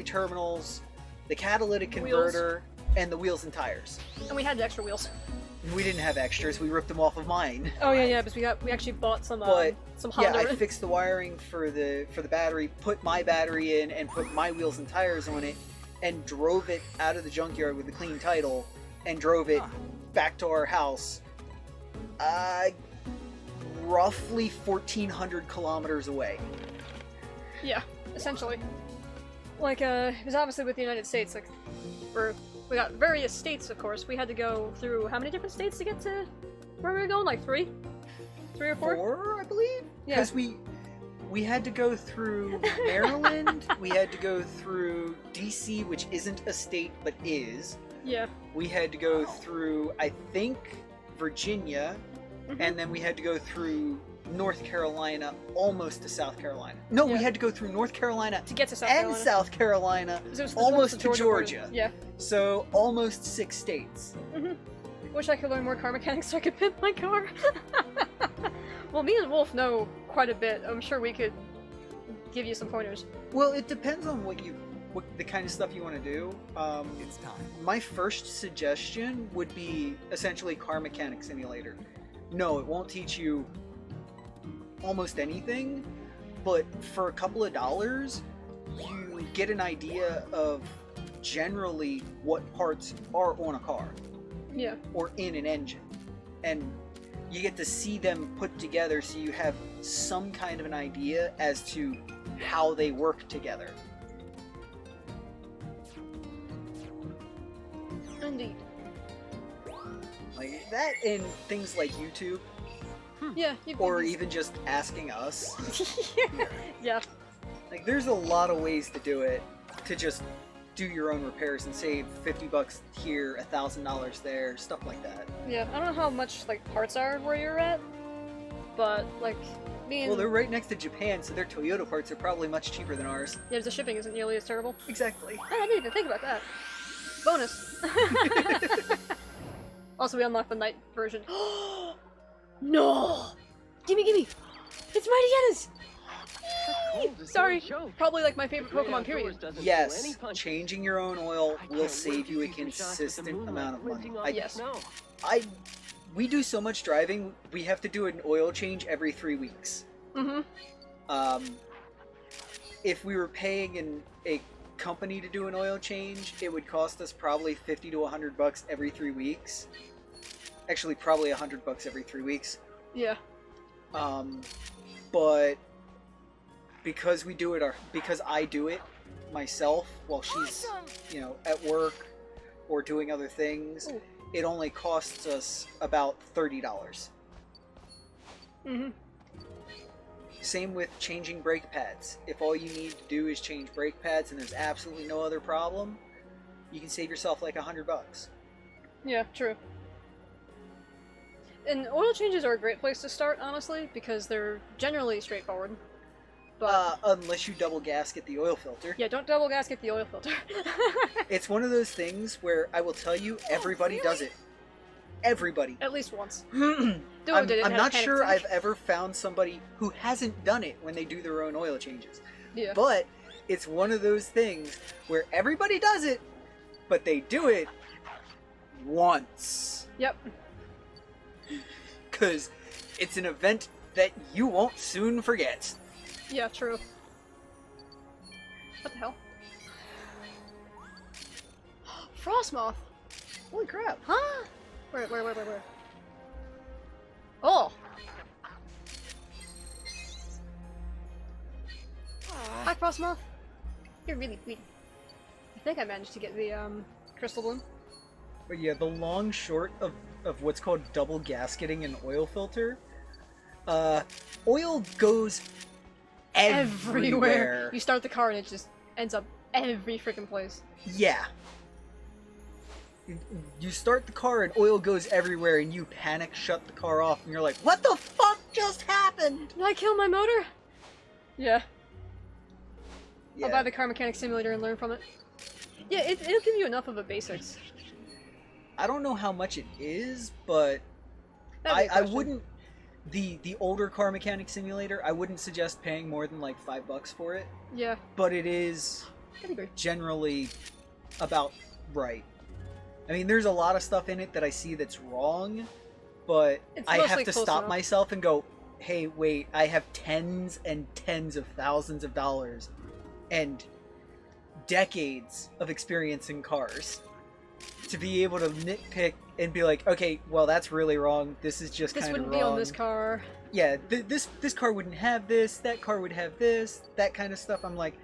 terminals, the catalytic Wheels. converter, and the wheels and tires. And we had the extra wheels. We didn't have extras. We ripped them off of mine. Oh yeah, because we actually bought some But some yeah, Honda. I fixed the wiring for the battery, put my battery in, and put my wheels and tires on it, and drove it out of the junkyard with a clean title, and drove it Huh. back to our house. roughly 1,400 kilometers away. Yeah, essentially. Like, because obviously with the United States, like, we got various states, of course. We had to go through how many different states to get to where we were going? Like 3? 3 or 4? 4, I believe? Yeah. Because we had to go through Maryland, we had to go through DC, which isn't a state, but is. Yeah. We had to go through, I think, Virginia, Mhm. and then we had to go through North Carolina, almost to South Carolina. No, we Yeah. had to go through North Carolina To get to South and Carolina. South Carolina, 'Cause it was almost the to Georgia. border. Yeah. So almost 6 states. Wish I could learn more car mechanics so I could pimp my car. Well, me and Wolf know quite a bit. I'm sure we could give you some pointers. Well, it depends on what the kind of stuff you want to do. It's time. My first suggestion would be essentially car mechanic simulator. No, it won't teach you almost anything, but for a couple of dollars, you get an idea of generally what parts are on a car Yeah. or in an engine, and you get to see them put together so you have some kind of an idea as to how they work together. Indeed. Like that in things like YouTube, Yeah. or even just asking us. Yeah. Like there's a lot of ways to do it, to just do your own repairs and save $50 here, $1,000 there, stuff like that. Yeah. I don't know how much like parts are where you're at, but like me and Well, they're right next to Japan, so their Toyota parts are probably much cheaper than ours. yeah, the shipping isn't nearly as terrible. Exactly. I didn't even think about that. Bonus. Also, we unlocked the night version. No! Gimme, gimme! It's Mighty Yenna's! Sorry, probably like my favorite Pokemon period. Yes, changing your own oil will save you a consistent amount of money. Yes. We do so much driving, we have to do an oil change every 3 weeks. Mm-hmm. If we were paying a company to do an oil change, it would cost us probably $50 to $100 every 3 weeks. Actually, probably $100 every 3 weeks. Yeah. But because I do it myself while she's, Awesome. at work or doing other things, Ooh. it only costs us about $30. Mm-hmm. Same with changing brake pads. If all you need to do is change brake pads and there's absolutely no other problem, you can save yourself like $100. Yeah, true. And oil changes are a great place to start, honestly, because they're generally straightforward. But Unless you double gasket the oil filter. yeah, don't double gasket the oil filter. It's one of those things where I will tell you everybody does it. Everybody. At least once. I'm did it, had a not panic sure attack. I've ever found somebody who hasn't done it when they do their own oil changes. Yeah. But it's one of those things where everybody does it, but they do it once. Yep. Because it's an event that you won't soon forget. Yeah, true. What the hell? Frostmoth! Holy crap. Huh? Where? Oh! Hi, Frostmoth. You're really sweet. I think I managed to get the, crystal bloom. But yeah, the long short of what's called double gasketing an oil filter, oil goes everywhere. You start the car and it just ends up every freaking place. Yeah. You start the car and oil goes everywhere and you panic, shut the car off, and you're like, what the fuck just happened? Did I kill my motor? Yeah. Yeah. I'll buy the car mechanic simulator and learn from it. Yeah, it'll give you enough of the basics. I don't know how much it is, but That'd be a I question. wouldn't. The older car mechanic simulator, I wouldn't suggest paying more than like $5 for it, Yeah, but it is I'd agree. generally about right. I mean, there's a lot of stuff in it that I see that's wrong, but It's I mostly have to close stop enough. myself and go, hey, wait, I have tens and tens of thousands of dollars and decades of experience in cars to be able to nitpick and be like, okay, well, that's really wrong. This is just This kind of wouldn't wrong. be on this car. Yeah, this car wouldn't have this. That car would have this. That kind of stuff. I'm like,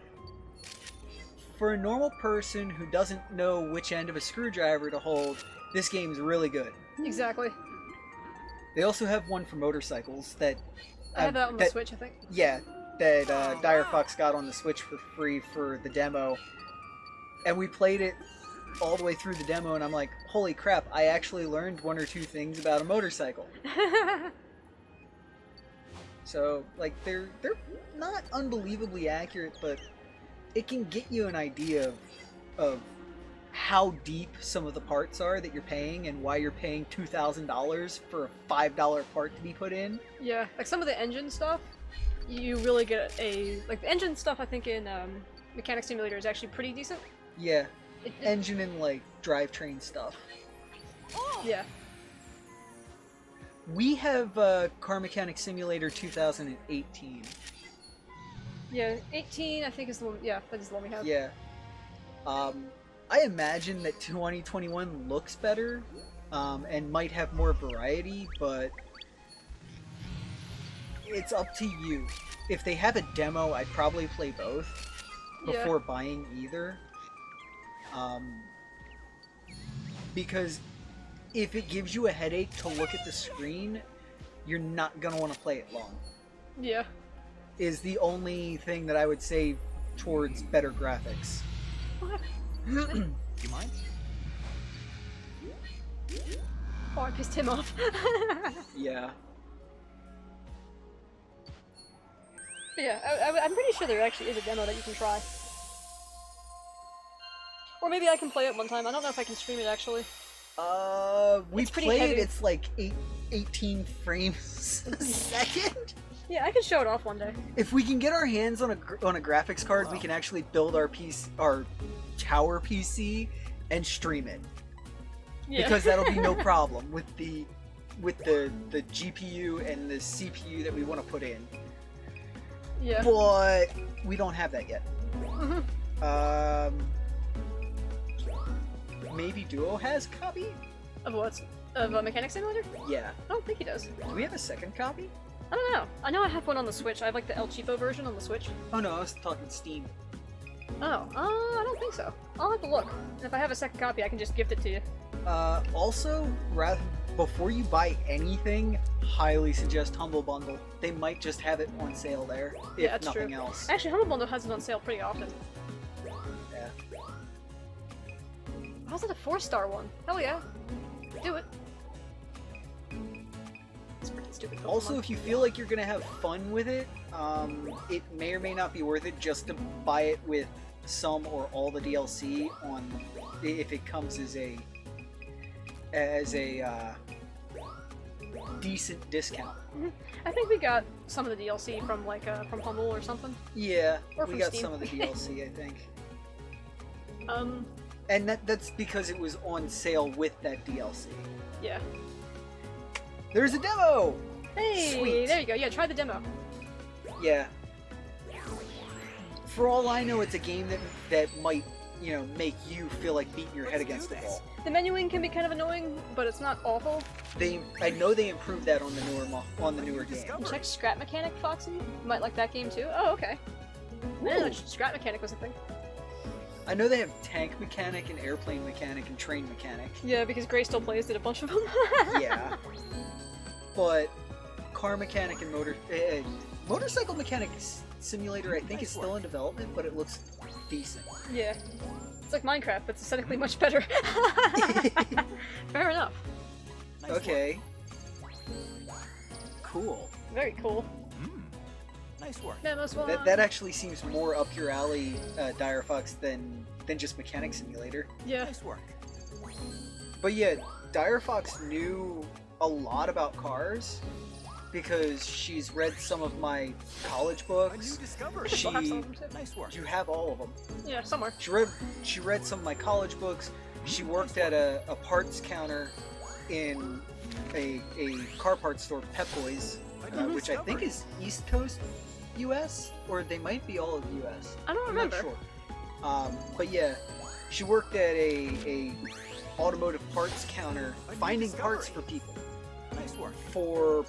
for a normal person who doesn't know which end of a screwdriver to hold, this game's really good. Exactly. They also have one for motorcycles that. I have that on the Switch, I think. Yeah, that Dire Fox got on the Switch for free for the demo, and we played it all the way through the demo, and I'm like, holy crap! I actually learned one or two things about a motorcycle. So, like, they're not unbelievably accurate, but it can get you an idea of how deep some of the parts are that you're paying and why you're paying $2,000 for a $5 part to be put in. Yeah, like some of the engine stuff, you really get like the engine stuff I think in Mechanic Simulator is actually pretty decent. Yeah, engine and, like, drivetrain stuff. Yeah. We have Car Mechanic Simulator 2018. Yeah, 18 I think is the one, yeah, that is the one we have. Yeah. I imagine that 2021 looks better, and might have more variety, but it's up to you. If they have a demo, I'd probably play both before buying either. Because if it gives you a headache to look at the screen, you're not going to want to play it long. Yeah. Is the only thing that I would say towards better graphics. You mind? Oh, I pissed him off. Yeah. But yeah, I'm pretty sure there actually is a demo that you can try. Or maybe I can play it one time. I don't know if I can stream it actually. We It's pretty played, heavy. it's like 18 frames a second? Yeah, I can show it off one day. If we can get our hands on a graphics card, we can actually build our tower PC and stream it. Yeah. Because that'll be no problem with the GPU and the CPU that we want to put in. Yeah. But we don't have that yet. Maybe Duo has a copy? Of what? Of a Mechanic Simulator? Yeah. I don't think he does. Do we have a second copy? I don't know. I know I have one on the Switch. I have like the El Cheapo version on the Switch. Oh no, I was talking Steam. Oh, I don't think so. I'll have to look. And if I have a second copy, I can just gift it to you. Also, before you buy anything, highly suggest Humble Bundle. They might just have it on sale there, if Yeah, that's nothing true. else. Actually, Humble Bundle has it on sale pretty often. Yeah. How's it a 4-star one? Hell yeah. Do it. It's freaking stupid Pokemon. Also, if you feel like you're gonna have fun with it, it may or may not be worth it just to buy it with some or all the DLC if it comes as a decent discount. I think we got some of the DLC from from Humble or something. Yeah, Or we from got Steam. some of the DLC, I think. And that's because it was on sale with that DLC. yeah. There's a demo! Hey, Sweet. there you go. Yeah, try the demo. Yeah. For all I know, it's a game that might, make you feel like beating your head against the wall. The menuing can be kind of annoying, but it's not awful. I know they improved that on the newer game. Check Scrap Mechanic, Foxy. You might like that game too. Oh, okay. I didn't know Scrap Mechanic was a thing. I know they have Tank Mechanic and Airplane Mechanic and Train Mechanic. Yeah, because Gray still plays did a bunch of them. Yeah. But Car Mechanic and Motorcycle Mechanic Simulator, I think, is still in development, but it looks decent. Yeah. It's like Minecraft, but it's aesthetically much better. Fair enough. Nice Okay. Cool. Very cool. work. Nice work. Memos one. That actually seems more up your alley, Dire Fox, than just Mechanic Simulator. Yeah. Nice work. But yeah, Dire Fox knew a lot about cars because she's read some of my college A books. new discovery. She- I'll have some of them too. Nice work. You have all of them. Yeah, somewhere. She read some of my college books. She worked at a parts counter in a car parts store, Pep Boys, which I think is East Coast U.S. or they might be all of U.S. I don't I'm remember. not sure. But yeah, she worked at a automotive parts counter, A new finding discovery. parts for people Nice work. for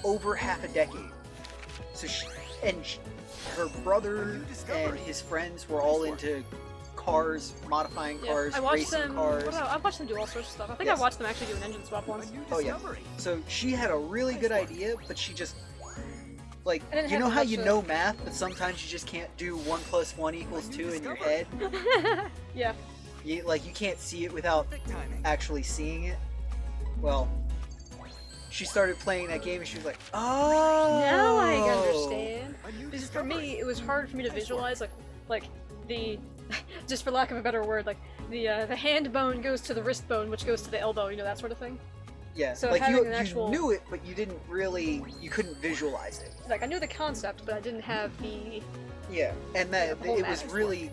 over half a decade. So her brother A new and discovery. his friends were all Nice work. into cars, modifying cars, I watched racing them. cars. I watched them do all sorts of stuff. I think Yes. I watched them actually do an engine swap once. A new Oh, yeah. discovery. So she had a really good idea, but she just like I didn't you have know as how much you to- know math, but sometimes you just can't do 1 + 1 = 2 in your head. Yeah. You can't see it without Perfect timing. actually seeing it. Well, she started playing that game and she was like, "Oh, Now I understand. A new Because for discovery. me, it was hard for me to Nice visualize like the just for lack of a better word, like the hand bone goes to the wrist bone, which goes to the elbow. You know, that sort of thing. Yeah, So like having you an actual- knew it, but you couldn't visualize it. Like I knew the concept, but I didn't have the Yeah, and that Yeah, the whole it was math. really,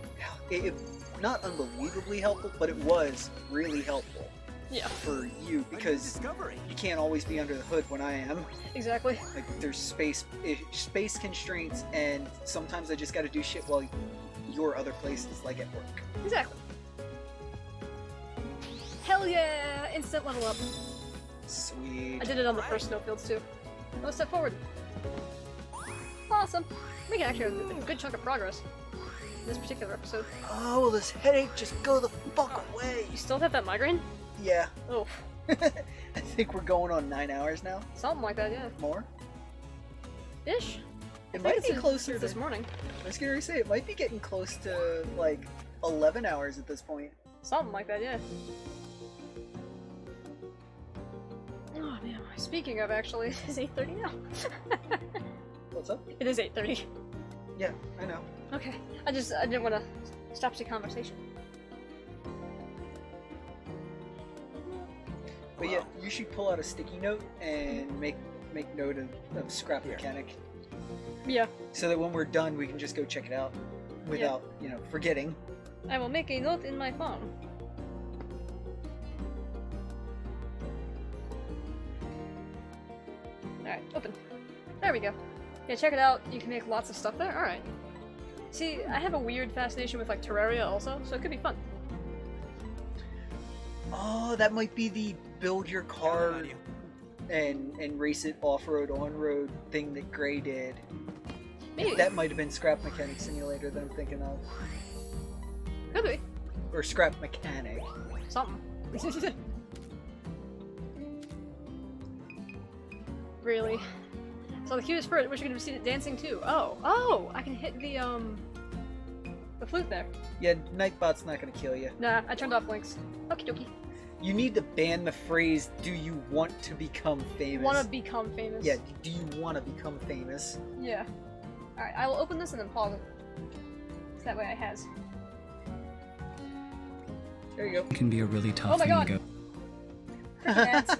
it not unbelievably helpful, but it was really helpful yeah, for you A new because discovery. you can't always be under the hood when I am. exactly. Like there's space constraints, and sometimes I just got to do shit while you're other places, like at work. Exactly. Hell yeah! Instant level up. Sweet. I did it on the first snowfields too. Another step forward. Awesome. Making actually a good chunk of progress in this particular episode. Oh, will this headache just go the fuck away? You still have that migraine? Yeah. Oh, I think we're going on 9 hours now. something like that, yeah. More. Ish. It I might think be it's closer since to this morning. I was gonna say it might be getting close to like 11 hours at this point. Something like that, yeah. Oh man. Speaking of, actually, it is 8:30 now. What's up? It is 8:30. Yeah, I know. Okay. I didn't want to stop the conversation. But yeah, you should pull out a sticky note and make note of scrap mechanic, Yeah. so that when we're done we can just go check it out without forgetting. I will make a note in my phone. Alright, open. There we go. Yeah, check it out. You can make lots of stuff there. Alright. See, I have a weird fascination with like Terraria also, so it could be fun. Oh, that might be the build your Counting car on you. and race it off-road on-road thing that Gray did. Maybe. That might have been Scrap Mechanic Simulator that I'm thinking of, Could be. or Scrap Mechanic. Something. Really? So the cutest bird, which you're gonna see it dancing too. Oh! I can hit the flute there. Yeah, Nightbot's not gonna kill you. Nah, I turned off links. Okie dokie. You need to ban the phrase, "Do you want to become famous?" Wanna become famous. Yeah, do you want to become famous? Yeah. Alright, I will open this and then pause it. So that way I has. There you go. Can be a really tough Oh my thing God. to go. Freaking ads.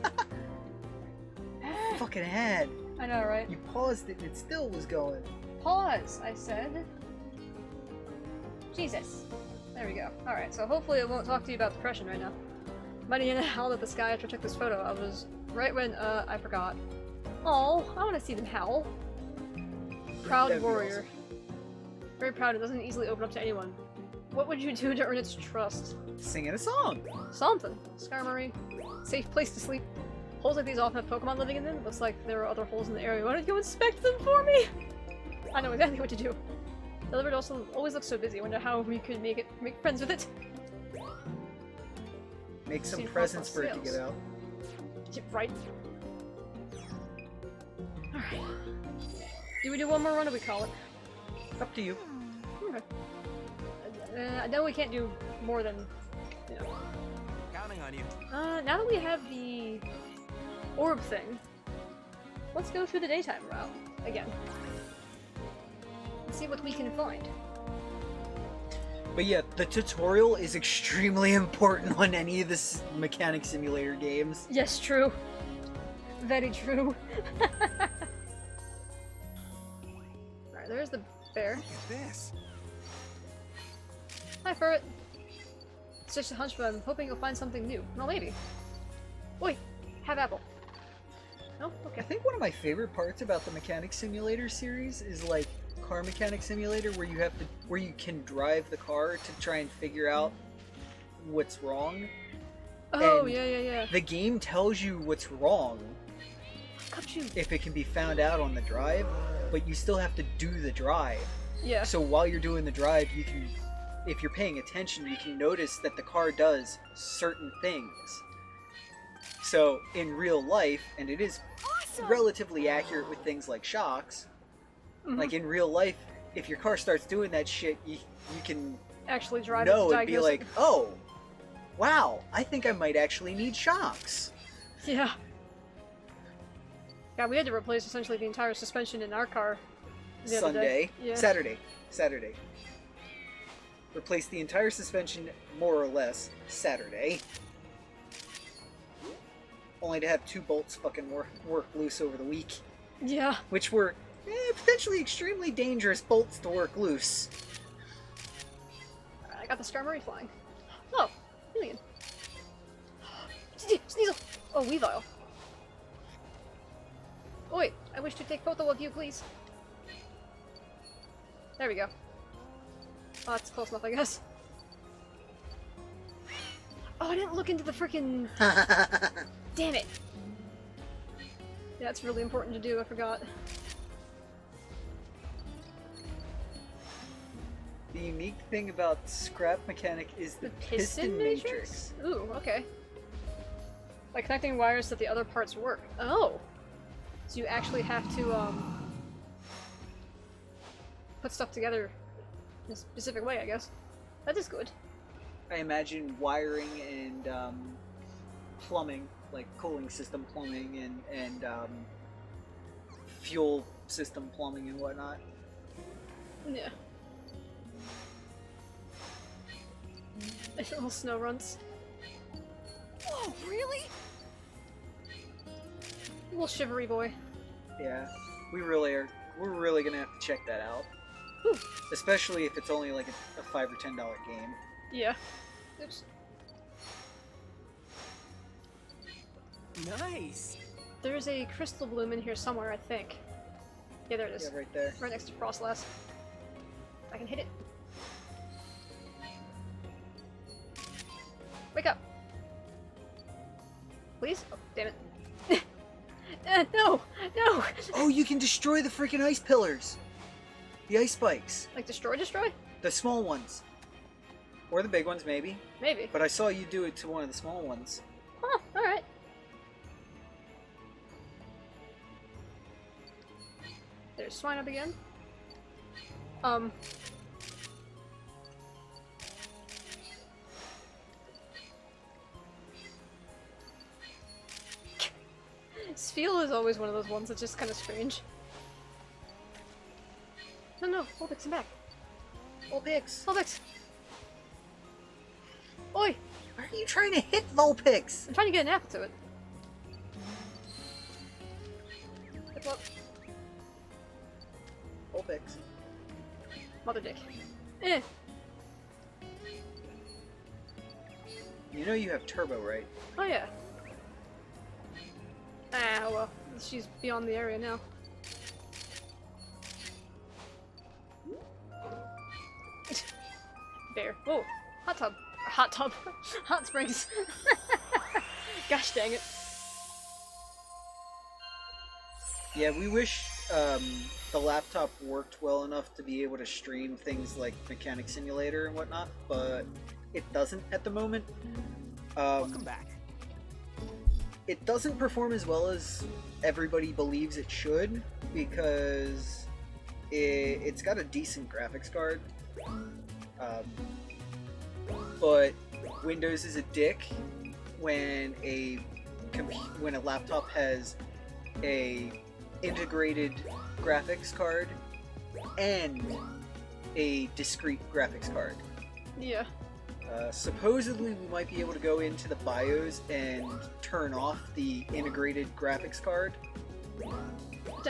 Fucking ad. I know, right? You paused it and it still was going. Pause, I said. Jesus. There we go. Alright, so hopefully it won't talk to you about depression right now. Mighty in howled at the sky after I took this photo. I was right when, I forgot. Oh, I want to see them howl. Proud That'd be warrior. Very proud. It doesn't easily open up to anyone. What would you do to earn its trust? Singing a song. Something. Skarmory. Safe place to sleep. Holes like these often have Pokemon living in them. Looks like there are other holes in the area. Why don't you go inspect them for me? I know exactly what to do. Delivered also always looks so busy. I wonder how we could make friends with it. Make some See presents for it to sales. get out. Right. Alright. Do we do one more run or we call it? Up to you. Okay. I know we can't do more than, you know. Counting on you. Now that we have the orb thing, let's go through the daytime route again. And see what we can find. But yeah, the tutorial is extremely important on any of the mechanic simulator games. Yes, true. Very true. Alright, there's the bear. Look at this. Hi, Ferret. It's just a hunch, but I'm hoping you'll find something new. Well, maybe. Oi! Have apple. No? I Okay. think one of my favorite parts about the Mechanic Simulator series is like Car Mechanic Simulator, where you can drive the car to try and figure out what's wrong. Oh, And yeah. the game tells you what's wrong Got you. if it can be found out on the drive, but you still have to do the drive. Yeah. So while you're doing the drive, you can, if you're paying attention, you can notice that the car does certain things. So in real life, and it is Awesome! relatively accurate with things like shocks, Mhm. like in real life, if your car starts doing that shit, you can Actually drive know it to and be diagnose like, oh, wow, I think I might actually need shocks. it. Yeah. Yeah, we had to replace essentially the entire suspension in our car the other day. Sunday, Yeah. Saturday. Replace the entire suspension, more or less, Saturday. Only to have 2 bolts fucking work loose over the week. Yeah. Which were potentially extremely dangerous bolts to work loose. I got the Skarmory flying. Oh, Alien. Sneasel! Oh, Weavile. Oi, I wish to take photo of you, please. There we go. Oh, that's close enough, I guess. Oh, I didn't look into the frickin'... Damn it! Yeah, it's really important to do, I forgot. The unique thing about Scrap Mechanic is the piston matrix. Ooh, okay. Like connecting wires so that the other parts work. Oh! So you actually have to, put stuff together in a specific way, I guess. That is good. I imagine wiring and plumbing, like cooling system plumbing and fuel system plumbing and whatnot. Yeah. Nice little snow runs. Whoa, really? Little shivery boy. Yeah, we're really gonna have to check that out. Whew. Especially if it's only like a $5 or $10 game. Yeah. Oops. Nice. There's a crystal bloom in here somewhere, I think. Yeah, there it is. Yeah, right there. Right next to Frostlass. I can hit it. Wake up! Please? Oh, damn it. No! No! Oh, you can destroy the freaking ice pillars! The ice spikes. Like destroy? The small ones. Or the big ones, maybe. Maybe. But I saw you do it to one of the small ones. Huh, alright. There's Swine Up again. Sfeel is always one of those ones that's just kind of strange. No, Vulpix, I'm back. Vulpix! Vulpix! Oi! Why are you trying to hit Vulpix? I'm trying to get an apple to it. Hip up. Vulpix. Mother dick. Eh. You know you have turbo, right? Oh yeah. Ah, well. She's beyond the area now. Bear. Oh! Hot tub. Hot tub. Hot springs. Gosh dang it. Yeah, we wish the laptop worked well enough to be able to stream things like Mechanic Simulator and whatnot, but it doesn't at the moment. Welcome back. It doesn't perform as well as everybody believes it should, because it's got a decent graphics card. But Windows is a dick when a laptop has a integrated graphics card and a discrete graphics card. Yeah. Supposedly we might be able to go into the BIOS and turn off the integrated graphics card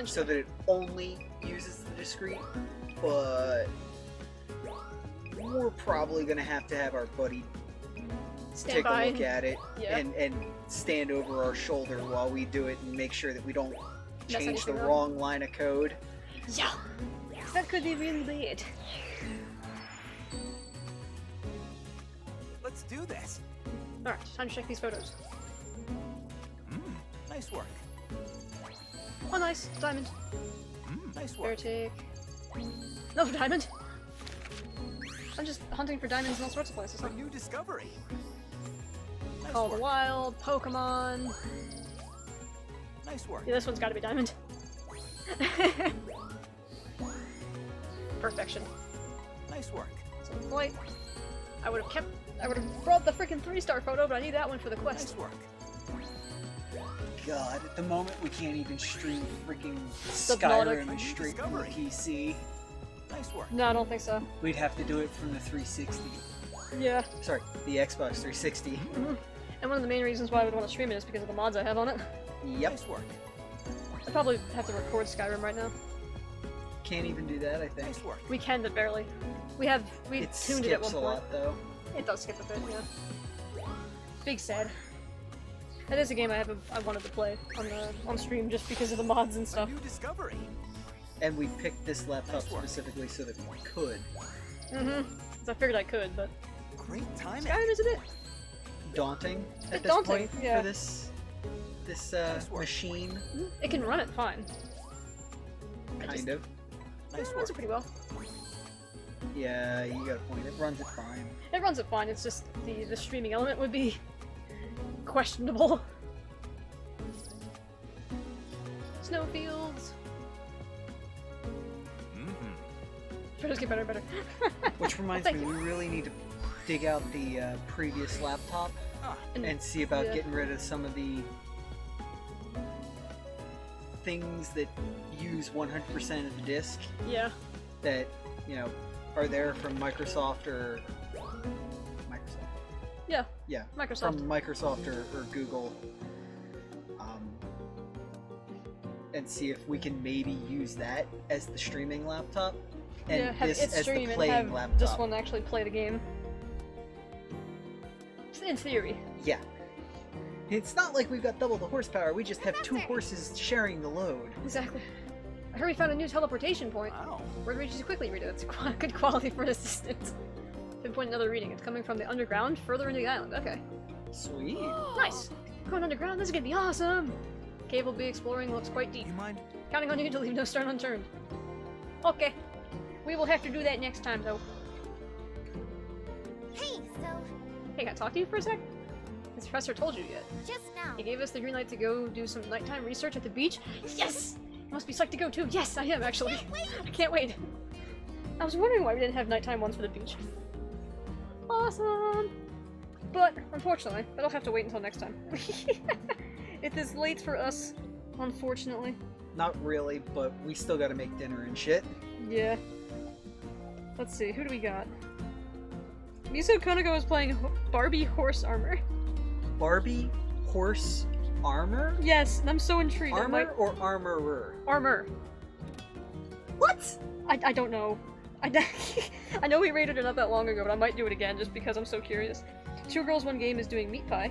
so that it only uses the discrete, but we're probably going to have our buddy take a look at it and stand over our shoulder while we do it and make sure that we don't change the wrong line of code. Yeah. That could be really bad. Let's do this. Alright, time to check these photos. Nice work. Oh, nice. Diamond. Nice work. Heretic. Another diamond. I'm just hunting for diamonds in all sorts of places. A new discovery. Nice Call the work. Wild, Pokemon. Nice work. Yeah, this one's gotta be diamond. Perfection. Nice work. So flight. I would have brought the freaking 3-star photo, but I need that one for the quest. Nice work. God, at the moment we can't even stream freaking Subnautic. Skyrim straight from the PC. Nice work. No, I don't think so. We'd have to do it from the 360. Yeah. Sorry, the Xbox 360. Mhm. And one of the main reasons why I would want to stream it is because of the mods I have on it. Yep. Nice work. I probably have to record Skyrim right now. Can't even do that, I think. Nice work. We can, but barely. We It tuned it at one skips a point. lot, though. It does skip a bit, yeah. Big sad. That is a game I wanted to play on stream just because of the mods and A stuff. new discovery. And we picked this laptop Nice work. specifically so that we could. Mm-hmm. So I figured I could, but Great timing. Skyrim is a bit Daunting at It's this daunting, point yeah. for this Nice work. machine, it can run it fine. kind of. Nice It runs work. it pretty well. Yeah, you got a point. It runs it fine. It runs it fine, it's just the streaming element would be questionable. Snowfields. Photos get better and better. Which reminds Thank me, we really need to dig out the previous laptop and see about yeah. getting rid of some of the things that use 100% of the disk Yeah. that, you know, are there from Microsoft or Microsoft. Yeah. Yeah. Microsoft. From Microsoft or Google. And see if we can maybe use that as the streaming laptop and Yeah, have this it as stream the and playing have laptop. this one actually play the game. In theory. Yeah. It's not like we've got double the horsepower, we just have two horses sharing the load. Exactly. I heard we found a new teleportation point. Wow. Word reaches quickly, read it. It's good quality for an assistant. Pinpoint another reading. It's coming from the underground, further into the island. Okay. Sweet. Nice! Going underground, this is gonna be awesome! Cave will be exploring, looks quite deep. You mind? Counting on you to leave no stone unturned. Okay. We will have to do that next time, though. Hey, so Hey, can I talk to you for a sec? Has the professor told you yet? just now. He gave us the green light to go do some nighttime research at the beach. Yes! You must be psyched to go too. Yes, I am actually. I can't wait. I was wondering why we didn't have nighttime ones for the beach. Awesome! But, unfortunately, that'll have to wait until next time. It is late for us, unfortunately. Not really, but we still gotta make dinner and shit. Yeah. Let's see, who do we got? Miso Konako is playing Barbie Horse Armor. Barbie horse armor? Yes, and I'm so intrigued. I Armor might- or armorer? Armor. What? I don't know. I know we rated it not that long ago, but I might do it again just because I'm so curious. Two Girls One Game is doing Meat Pie.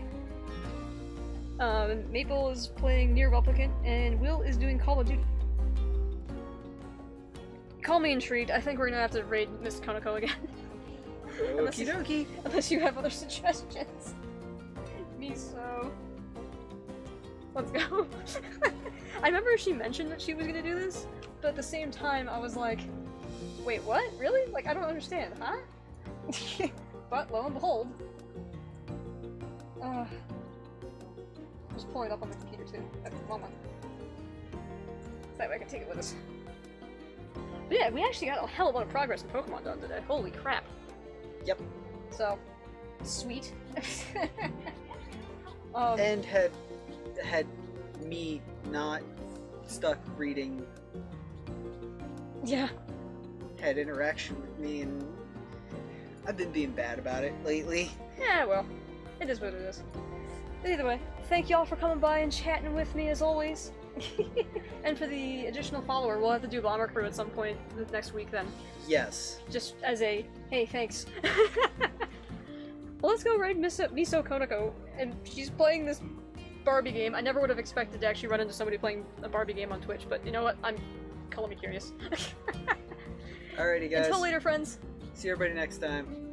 Maple is playing Nier Replicant, and Will is doing Call of Duty. Call me intrigued. I think we're gonna have to raid Miss Konako again. Okie dokie. Unless you have other suggestions. Miso. Let's go. I remember she mentioned that she was gonna do this, but at the same time I was like, wait, what? Really? Like, I don't understand, huh? But lo and behold. Just pulling it up on the computer too. At the moment. That way I can take it with us. But yeah, we actually got a hell of a lot of progress in Pokemon done today. Holy crap. Yep. So, sweet. And had me not stuck reading, Yeah. had interaction with me, and I've been being bad about it lately. Yeah, well, it is what it is. Either way, thank y'all for coming by and chatting with me as always. And for the additional follower, we'll have to do Bomber Crew at some point next week then. Yes. Just as a, hey, thanks. Well, let's go raid Miso Konako, and she's playing this Barbie game. I never would have expected to actually run into somebody playing a Barbie game on Twitch, but you know what? I'm calling me curious. Alrighty, guys. Until later, friends. See everybody next time.